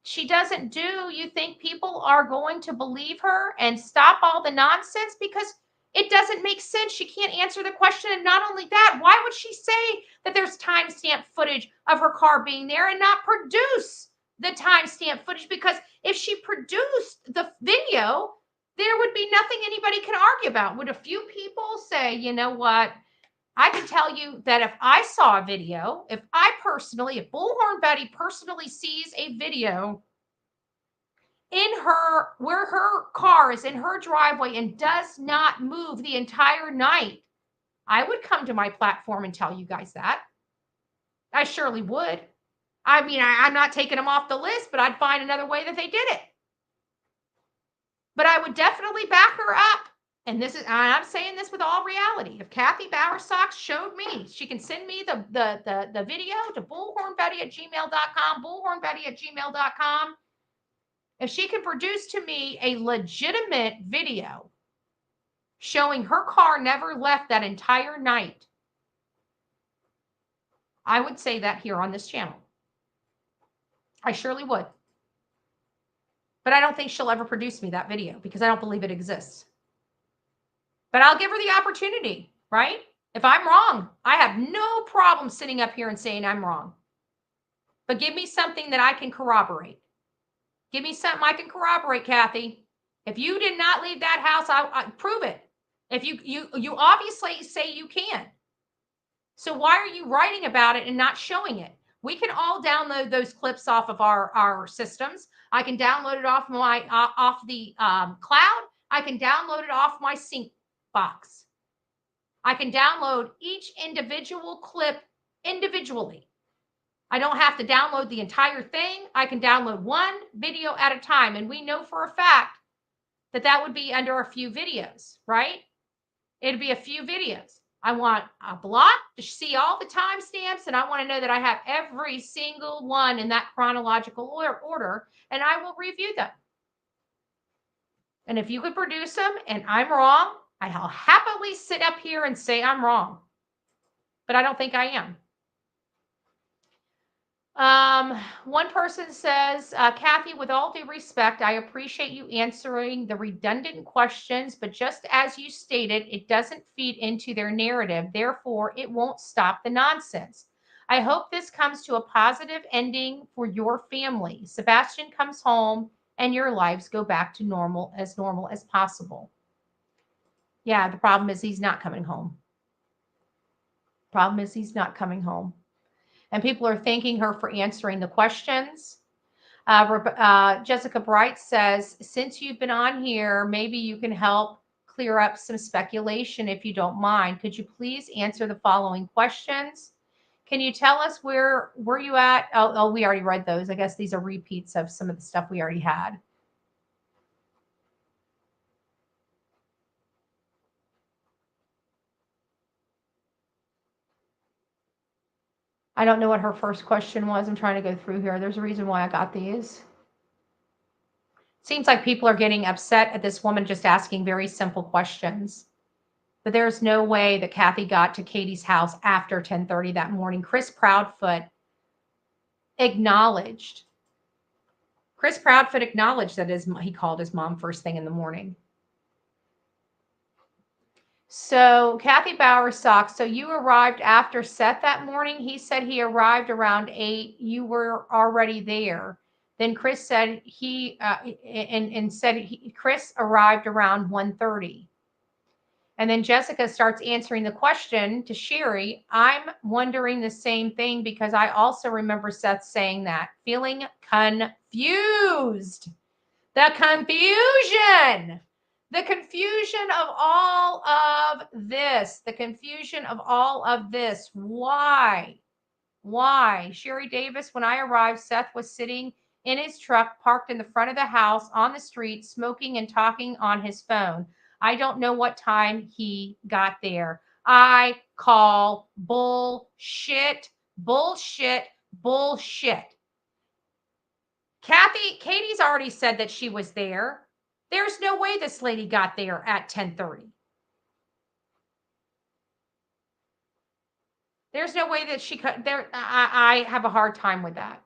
A: you think people are going to believe her and stop all the nonsense? Because it doesn't make sense. She can't answer the question. And not only that, why would she say that there's timestamp footage of her car being there and not produce the timestamp footage? Because if she produced the video, there would be nothing anybody can argue about. Would a few people say, you know what? I can tell you that if I saw a video, if Bullhorn Betty personally sees a video where her car is in her driveway and does not move the entire night, I would come to my platform and tell you guys that. I surely would. I mean, I'm not taking them off the list, but I'd find another way that they did it. But I would definitely back her up. And I'm saying this with all reality. If Kathy Bowersox showed me, she can send me the video to bullhornbetty@gmail.com, bullhornbetty@gmail.com. If she can produce to me a legitimate video showing her car never left that entire night, I would say that here on this channel. I surely would. But I don't think she'll ever produce me that video because I don't believe it exists. But I'll give her the opportunity, right? If I'm wrong, I have no problem sitting up here and saying I'm wrong. But give me something that I can corroborate. Give me something I can corroborate, Kathy. If you did not leave that house, I prove it. If you obviously say you can. So why are you writing about it and not showing it? We can all download those clips off of our systems. I can download it off the cloud. I can download it off my sync box. I can download each individual clip individually. I don't have to download the entire thing. I can download one video at a time. And we know for a fact that that would be under a few videos, right? It'd be a few videos. I want a block to see all the timestamps, and I want to know that I have every single one in that chronological order, and I will review them. And if you could produce them and I'm wrong, I'll happily sit up here and say I'm wrong. But I don't think I am. One person says, Kathy, with all due respect, I appreciate you answering the redundant questions, but just as you stated, it doesn't feed into their narrative. Therefore, it won't stop the nonsense. I hope this comes to a positive ending for your family. Sebastian comes home and your lives go back to normal as possible. Yeah, the problem is he's not coming home. Problem is he's not coming home. And people are thanking her for answering the questions. Jessica Bright says, since you've been on here, maybe you can help clear up some speculation if you don't mind. Could you please answer the following questions? Can you tell us where were you at? Oh, we already read those. I guess these are repeats of some of the stuff we already had. I don't know what her first question was. I'm trying to go through here. There's a reason why I got these. Seems like people are getting upset at this woman just asking very simple questions. But there's no way that Kathy got to Katie's house after 10:30 that morning. Chris Proudfoot acknowledged that he called his mom first thing in the morning. So Kathy Bowersock, so you arrived after Seth that morning? He said he arrived around 8. You were already there. Then Chris said Chris arrived around 1:30. And then Jessica starts answering the question to Sherry. I'm wondering the same thing because I also remember Seth saying that. Feeling confused. The confusion. The confusion of all of this. The confusion of all of this. Why? Why? Sherry Davis, when I arrived, Seth was sitting in his truck parked in the front of the house on the street, smoking and talking on his phone. I don't know what time he got there. I call bullshit, bullshit, bullshit. Katie's already said that she was there. There's no way this lady got there at 10:30. There's no way that she could. I have a hard time with that.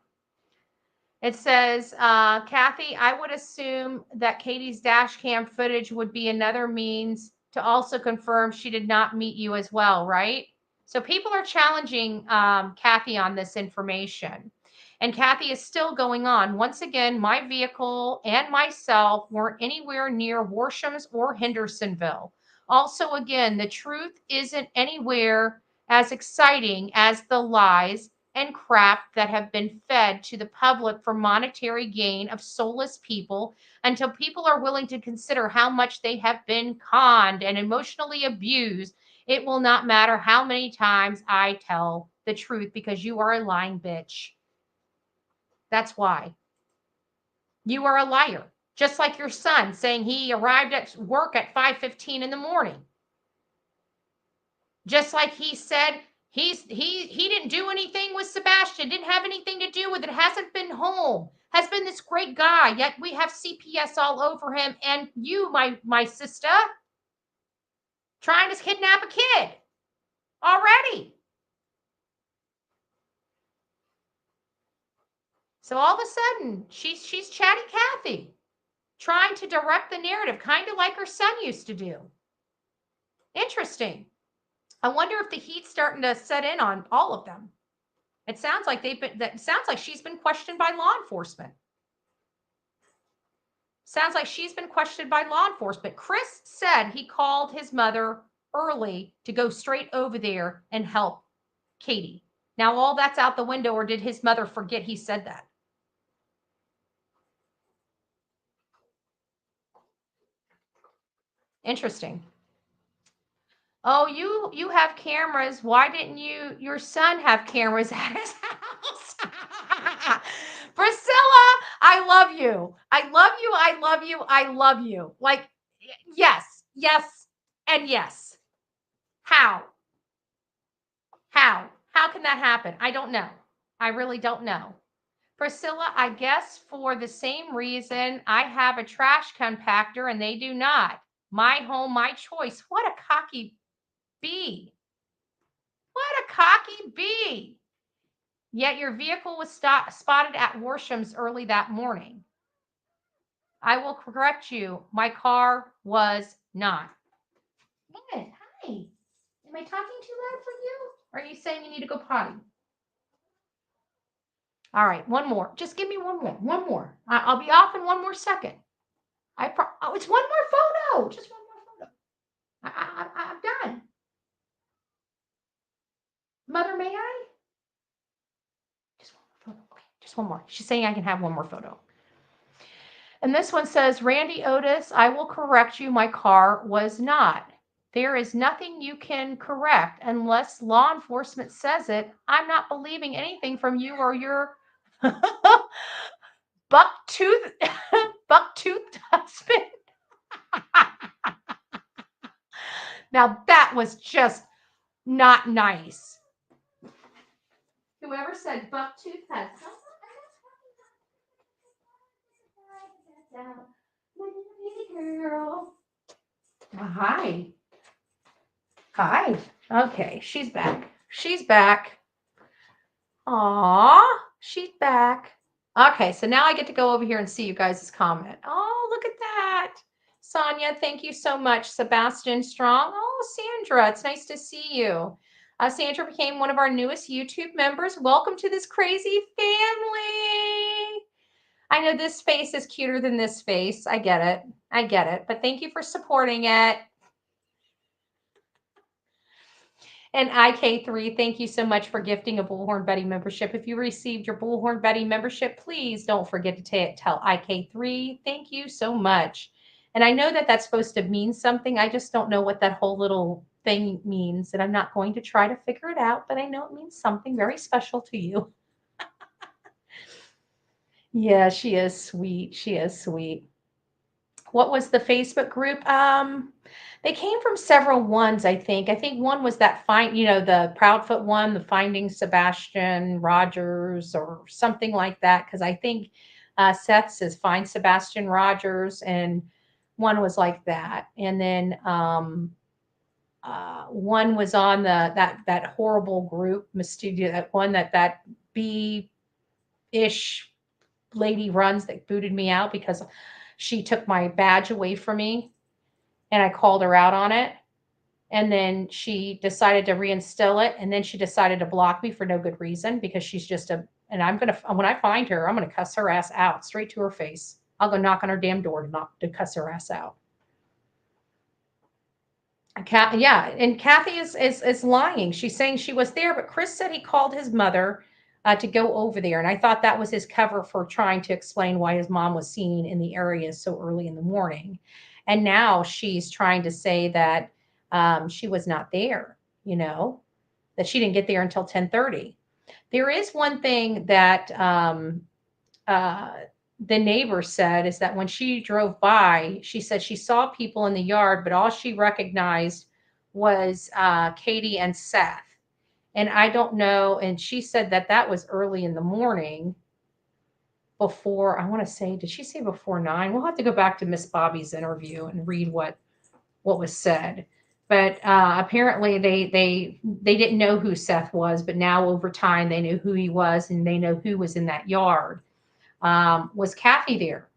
A: It says, Kathy, I would assume that Katie's dash cam footage would be another means to also confirm she did not meet you as well, right? So people are challenging Kathy on this information. And Kathy is still going on. Once again, my vehicle and myself weren't anywhere near Warsham's or Hendersonville. Also, again, the truth isn't anywhere as exciting as the lies and crap that have been fed to the public for monetary gain of soulless people until people are willing to consider how much they have been conned and emotionally abused. It will not matter how many times I tell the truth because you are a lying bitch. That's why. You are a liar. Just like your son saying he arrived at work at 5:15 in the morning. Just like he said he didn't do anything with Sebastian, didn't have anything to do with it, hasn't been home, has been this great guy, yet we have CPS all over him, and you, my sister, trying to kidnap a kid already. So all of a sudden, she's chatty Kathy, trying to direct the narrative, kind of like her son used to do. Interesting. I wonder if the heat's starting to set in on all of them. It sounds like she's been questioned by law enforcement. Sounds like she's been questioned by law enforcement. Chris said he called his mother early to go straight over there and help Katie. Now all that's out the window, or did his mother forget he said that? Interesting. Oh, you have cameras. Why didn't your son have cameras at his house? Priscilla, I love you. I love you. I love you. I love you. Like, yes, and yes. How? How can that happen? I don't know. I really don't know. Priscilla, I guess for the same reason I have a trash compactor and they do not. My home, my choice. What a cocky bee. What a cocky bee. Yet your vehicle was spotted at Warsham's early that morning. I will correct you. My car was not. What? Hi. Am I talking too loud for you? Or are you saying you need to go potty? All right, one more. Just give me one more. One more. I'll be off in one more second. It's one more photo. Just one more photo. I'm done. Mother, may I? Just one more. She's saying I can have one more photo. And this one says, Randy Otis, I will correct you. My car was not. There is nothing you can correct unless law enforcement says it. I'm not believing anything from you or your buck-toothed husband. Now that was just not nice. Whoever said buck-toothed husband. Girl. Hi. Hi. Okay, she's back. She's back. Aw, she's back. Okay, so now I get to go over here and see you guys' comment. Oh, look at that. Sonia, thank you so much. Sebastian Strong. Oh, Sandra, it's nice to see you. Sandra became one of our newest YouTube members. Welcome to this crazy family. I know this face is cuter than this face. I get it. I get it. But thank you for supporting it. And IK3, thank you so much for gifting a Bullhorn Betty membership. If you received your Bullhorn Betty membership, please don't forget to tell IK3 thank you so much. And I know that that's supposed to mean something. I just don't know what that whole little thing means. And I'm not going to try to figure it out, but I know it means something very special to you. Yeah, she is sweet. She is sweet. What was the Facebook group? They came from several ones, I think. I think one was that the Proudfoot one, the Finding Sebastian Rogers or something like that. Because I think Seth says Find Sebastian Rogers, and one was like that. And then one was on that horrible group, Mysteria, that one that B-ish lady runs that booted me out because she took my badge away from me and I called her out on it. And then she decided to reinstill it. And then she decided to block me for no good reason because she's just and when I find her, I'm going to cuss her ass out straight to her face. I'll go knock on her damn door to cuss her ass out. Yeah. And Kathy is lying. She's saying she was there, but Chris said he called his mother to go over there. And I thought that was his cover for trying to explain why his mom was seen in the area so early in the morning. And now she's trying to say that she was not there, that she didn't get there until 10:30. There is one thing that the neighbor said is that when she drove by, she said she saw people in the yard, but all she recognized was Katie and Seth. And I don't know. And she said that was early in the morning before, I want to say, did she say before 9? We'll have to go back to Miss Bobby's interview and read what was said. But apparently they didn't know who Seth was, but now over time they knew who he was and they know who was in that yard. Was Kathy there?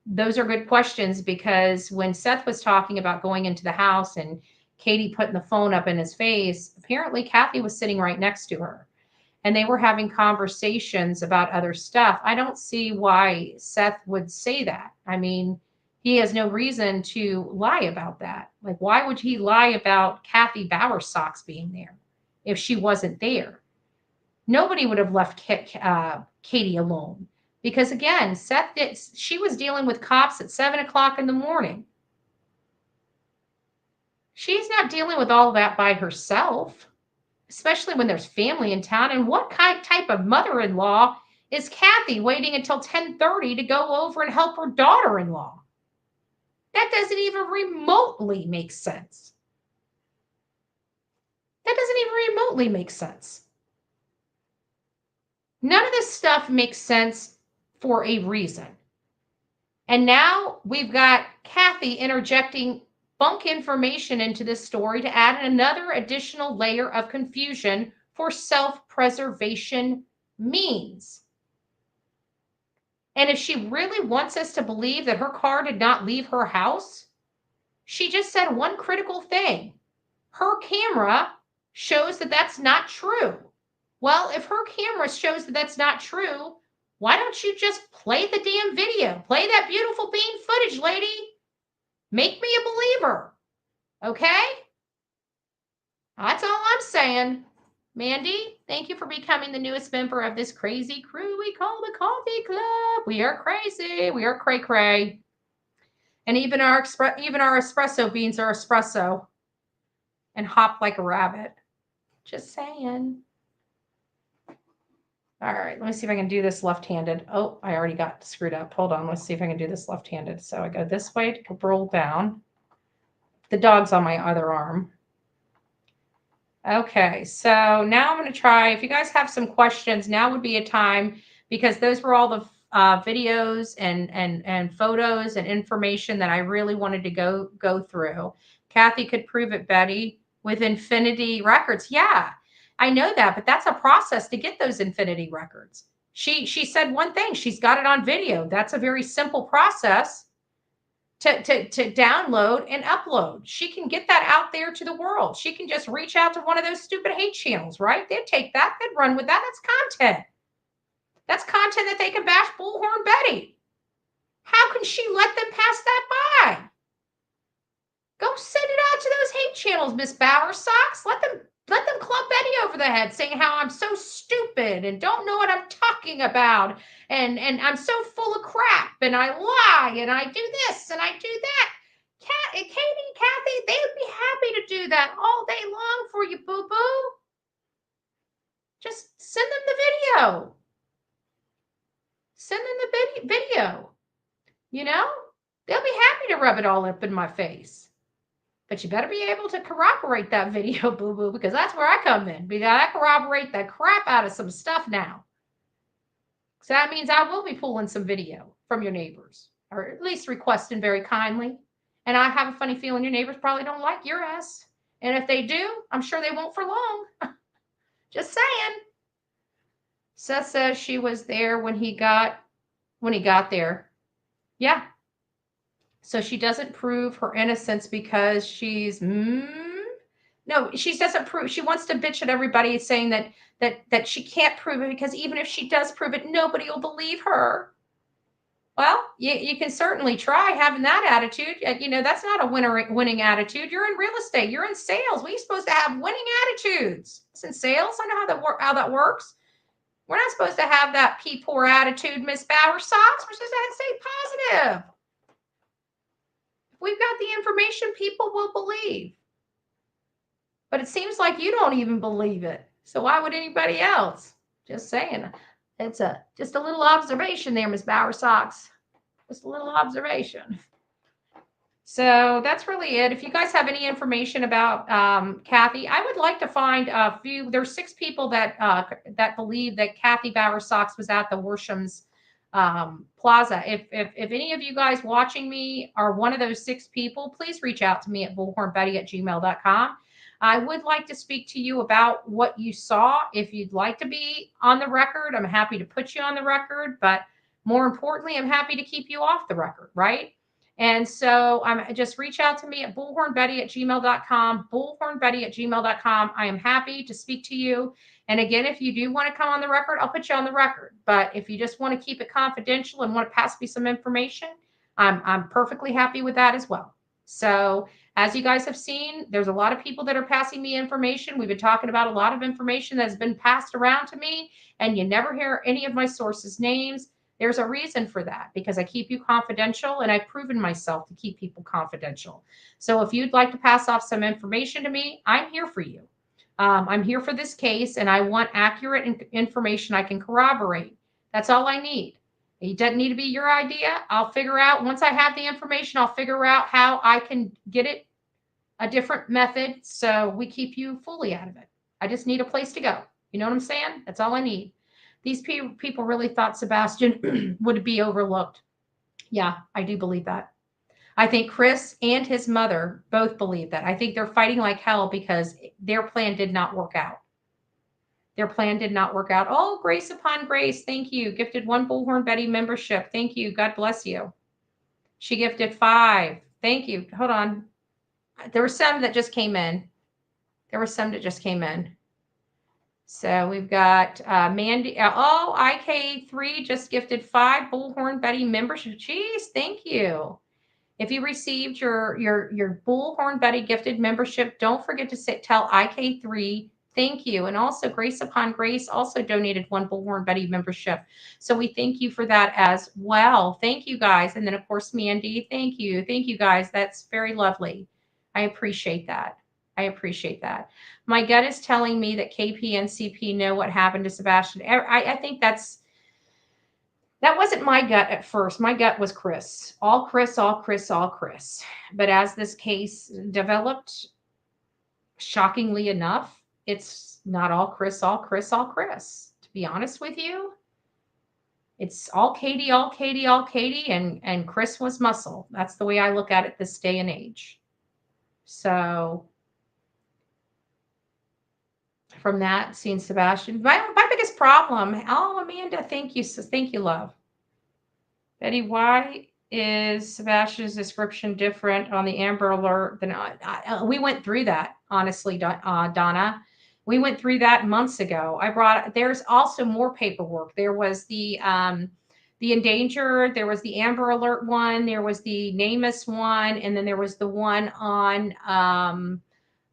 A: Those are good questions because when Seth was talking about going into the house and Katie putting the phone up in his face, apparently Kathy was sitting right next to her and they were having conversations about other stuff. I don't see why Seth would say that. I mean, he has no reason to lie about that. Like, why would he lie about Kathy Bowersox being there if she wasn't there? Nobody would have left Katie alone because, again, she was dealing with cops at 7 o'clock in the morning. She's not dealing with all of that by herself, especially when there's family in town. And what type of mother-in-law is Kathy waiting until 10:30 to go over and help her daughter-in-law? That doesn't even remotely make sense. That doesn't even remotely make sense. None of this stuff makes sense for a reason. And now we've got Kathy interjecting bunk information into this story to add another additional layer of confusion for self-preservation means. And if she really wants us to believe that her car did not leave her house, she just said one critical thing. Her camera shows that that's not true. Well, if her camera shows that that's not true, why don't you just play the damn video? Play that beautiful bean footage, lady. Make me a believer. Okay? That's all I'm saying. Mandy, thank you for becoming the newest member of this crazy crew we call the Coffee Club. We are crazy. We are cray cray. And even our espresso beans are espresso and hop like a rabbit. Just saying. All right, let me see if I can do this left-handed. Oh, I already got screwed up. Hold on, let's see if I can do this left-handed. So I go this way to roll down. The dog's on my other arm. Okay, so now I'm going to try. If you guys have some questions, now would be a time, because those were all the videos and photos and information that I really wanted to go through. Kathy could prove it, Betty, with Infinity Records. Yeah, I know that, but that's a process to get those Infinity Records. She said one thing. She's got it on video. That's a very simple process to download and upload. She can get that out there to the world. She can just reach out to one of those stupid hate channels, right? They'd take that, they'd run with that. That's content. That's content that they can bash Bullhorn Betty. How can she let them pass that by? Go send it out to those hate channels, Miss Bowersocks. Let them club Betty over the head, saying how I'm so stupid and don't know what I'm talking about, and I'm so full of crap, and I lie, and I do this, and I do that. Katie, Kathy, they would be happy to do that all day long for you, boo-boo. Just send them the video. Send them the video. You know? They'll be happy to rub it all up in my face. But you better be able to corroborate that video, boo-boo, because that's where I come in. Because I corroborate the crap out of some stuff now. So that means I will be pulling some video from your neighbors, or at least requesting very kindly. And I have a funny feeling your neighbors probably don't like your ass. And if they do, I'm sure they won't for long. Just saying. Seth says she was there when he got there. Yeah. So she doesn't prove her innocence because she's no, she doesn't prove. She wants to bitch at everybody, saying that she can't prove it, because even if she does prove it, nobody will believe her. Well, you can certainly try having that attitude. You know, that's not a winning attitude. You're in real estate. You're in sales. We're supposed to have winning attitudes. It's in sales. I know how that works. We're not supposed to have that pee-poor attitude, Miss Bowersocks. We're supposed to stay positive. If we've got the information, people will believe. But it seems like you don't even believe it. So why would anybody else? Just saying. It's just a little observation there, Miss Bowersocks. Just a little observation. So that's really it. If you guys have any information about Kathy, I would like to find a few. There's 6 people that believe that Kathy Bowersocks was at the Worsham's Plaza. If any of you guys watching me are one of those 6 people, please reach out to me at bullhornbetty@gmail.com. I would like to speak to you about what you saw. If you'd like to be on the record, I'm happy to put you on the record, but more importantly, I'm happy to keep you off the record, right? And so just reach out to me at bullhornbetty@gmail.com, bullhornbetty@gmail.com. I am happy to speak to you. And again, if you do want to come on the record, I'll put you on the record. But if you just want to keep it confidential and want to pass me some information, I'm perfectly happy with that as well. So as you guys have seen, there's a lot of people that are passing me information. We've been talking about a lot of information that's been passed around to me, and you never hear any of my sources' names. There's a reason for that, because I keep you confidential, and I've proven myself to keep people confidential. So if you'd like to pass off some information to me, I'm here for you. I'm here for this case, and I want accurate information I can corroborate. That's all I need. It doesn't need to be your idea. I'll figure out, once I have the information, I'll figure out how I can get it a different method so we keep you fully out of it. I just need a place to go. You know what I'm saying? That's all I need. These people really thought Sebastian would be overlooked. Yeah, I do believe that. I think Chris and his mother both believe that. I think they're fighting like hell because their plan did not work out. Their plan did not work out. Oh, grace upon grace. Thank you. Gifted 1 Bullhorn Betty membership. Thank you. God bless you. She gifted 5. Thank you. Hold on. There were some that just came in. So we've got Mandy. IK3 just gifted 5 Bullhorn Betty membership. Jeez, thank you. If you received your Bullhorn Betty gifted membership, don't forget to tell IK3 Thank you. And also Grace Upon Grace also donated 1 Bullhorn Betty membership. So we thank you for that as well. Thank you guys. And then of course, Mandy, thank you. Thank you guys. That's very lovely. I appreciate that. I appreciate that. My gut is telling me that KP and CP know what happened to Sebastian. I think that wasn't my gut at first. My gut was Chris. All Chris, all Chris, all Chris. But as this case developed, shockingly enough, it's not all Chris, all Chris, all Chris. To be honest with you, it's all Katie, all Katie, all Katie, and Chris was muscle. That's the way I look at it this day and age. So from that, seeing Sebastian, my biggest problem. Oh, Amanda, thank you, love. Betty, why is Sebastian's description different on the Amber Alert than we went through that? Honestly, Donna, we went through that months ago. There's also more paperwork. There was the endangered, there was the Amber Alert one, there was the NamUs one, and then there was the one on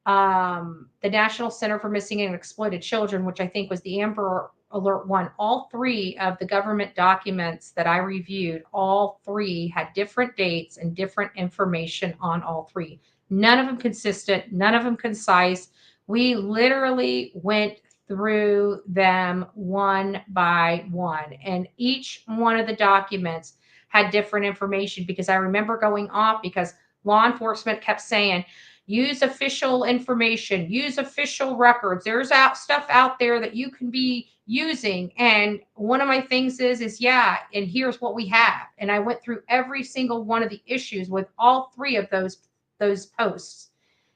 A: the National Center for Missing and Exploited Children, which I think was the Amber Alert one. All 3 of the government documents that I reviewed, all 3 had different dates and different information on all 3. None of them consistent, none of them concise. We literally went through them one by one, and each one of the documents had different information, because I remember going off because law enforcement kept saying, use official information, use official records. There's stuff out there that you can be using. And one of my things is yeah, and here's what we have. And I went through every single one of the issues with all 3 of those posts.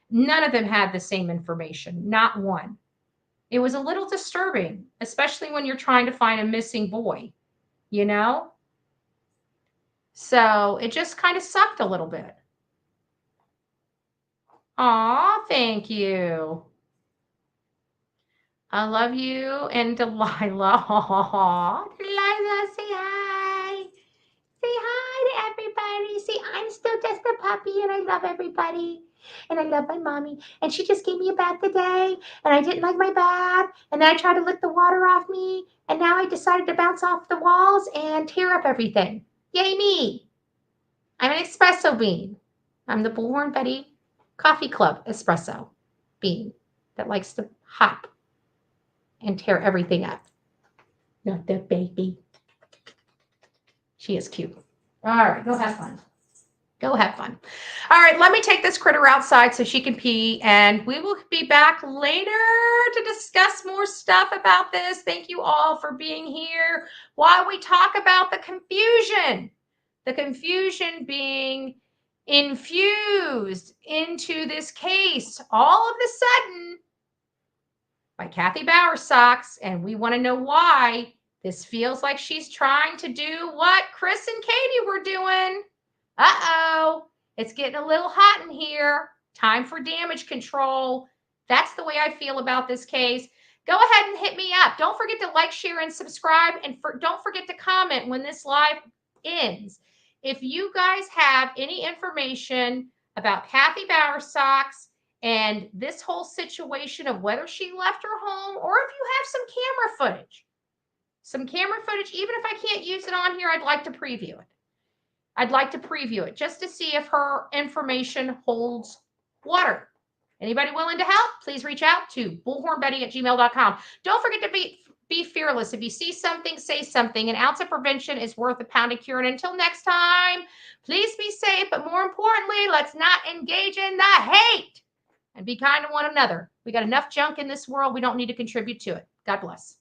A: None of them had the same information, not one. It was a little disturbing, especially when you're trying to find a missing boy, you know? So it just kind of sucked a little bit. Aw, thank you. I love you. And Delilah. Aw, Delilah, say hi. Say hi to everybody. See, I'm still just a puppy and I love everybody. And I love my mommy. And she just gave me a bath today. And I didn't like my bath. And then I tried to lick the water off me. And now I decided to bounce off the walls and tear up everything. Yay me. I'm an espresso bean. I'm the Bullhorn Betty Coffee Club espresso bean that likes to hop and tear everything up. Not that baby. She is cute. All right, go have fun. Go have fun. All right, let me take this critter outside so she can pee, and we will be back later to discuss more stuff about this. Thank you all for being here while we talk about the confusion. The confusion being infused into this case all of a sudden by Kathy Bowersox, and we want to know why. This feels like she's trying to do what Chris and Katie were doing. Uh-oh, it's getting a little hot in here. Time for damage control. That's the way I feel about this case. Go ahead and hit me up. Don't forget to like, share, and subscribe, and don't forget to comment when this live ends. If you guys have any information about Kathy Bowersox and this whole situation of whether she left her home, or if you have some camera footage, even if I can't use it on here, I'd like to preview it. I'd like to preview it just to see if her information holds water. Anybody willing to help? Please reach out to bullhornbetty@gmail.com. Don't forget to be fearless. If you see something, say something. An ounce of prevention is worth a pound of cure. And until next time, please be safe. But more importantly, let's not engage in the hate and be kind to one another. We got enough junk in this world. We don't need to contribute to it. God bless.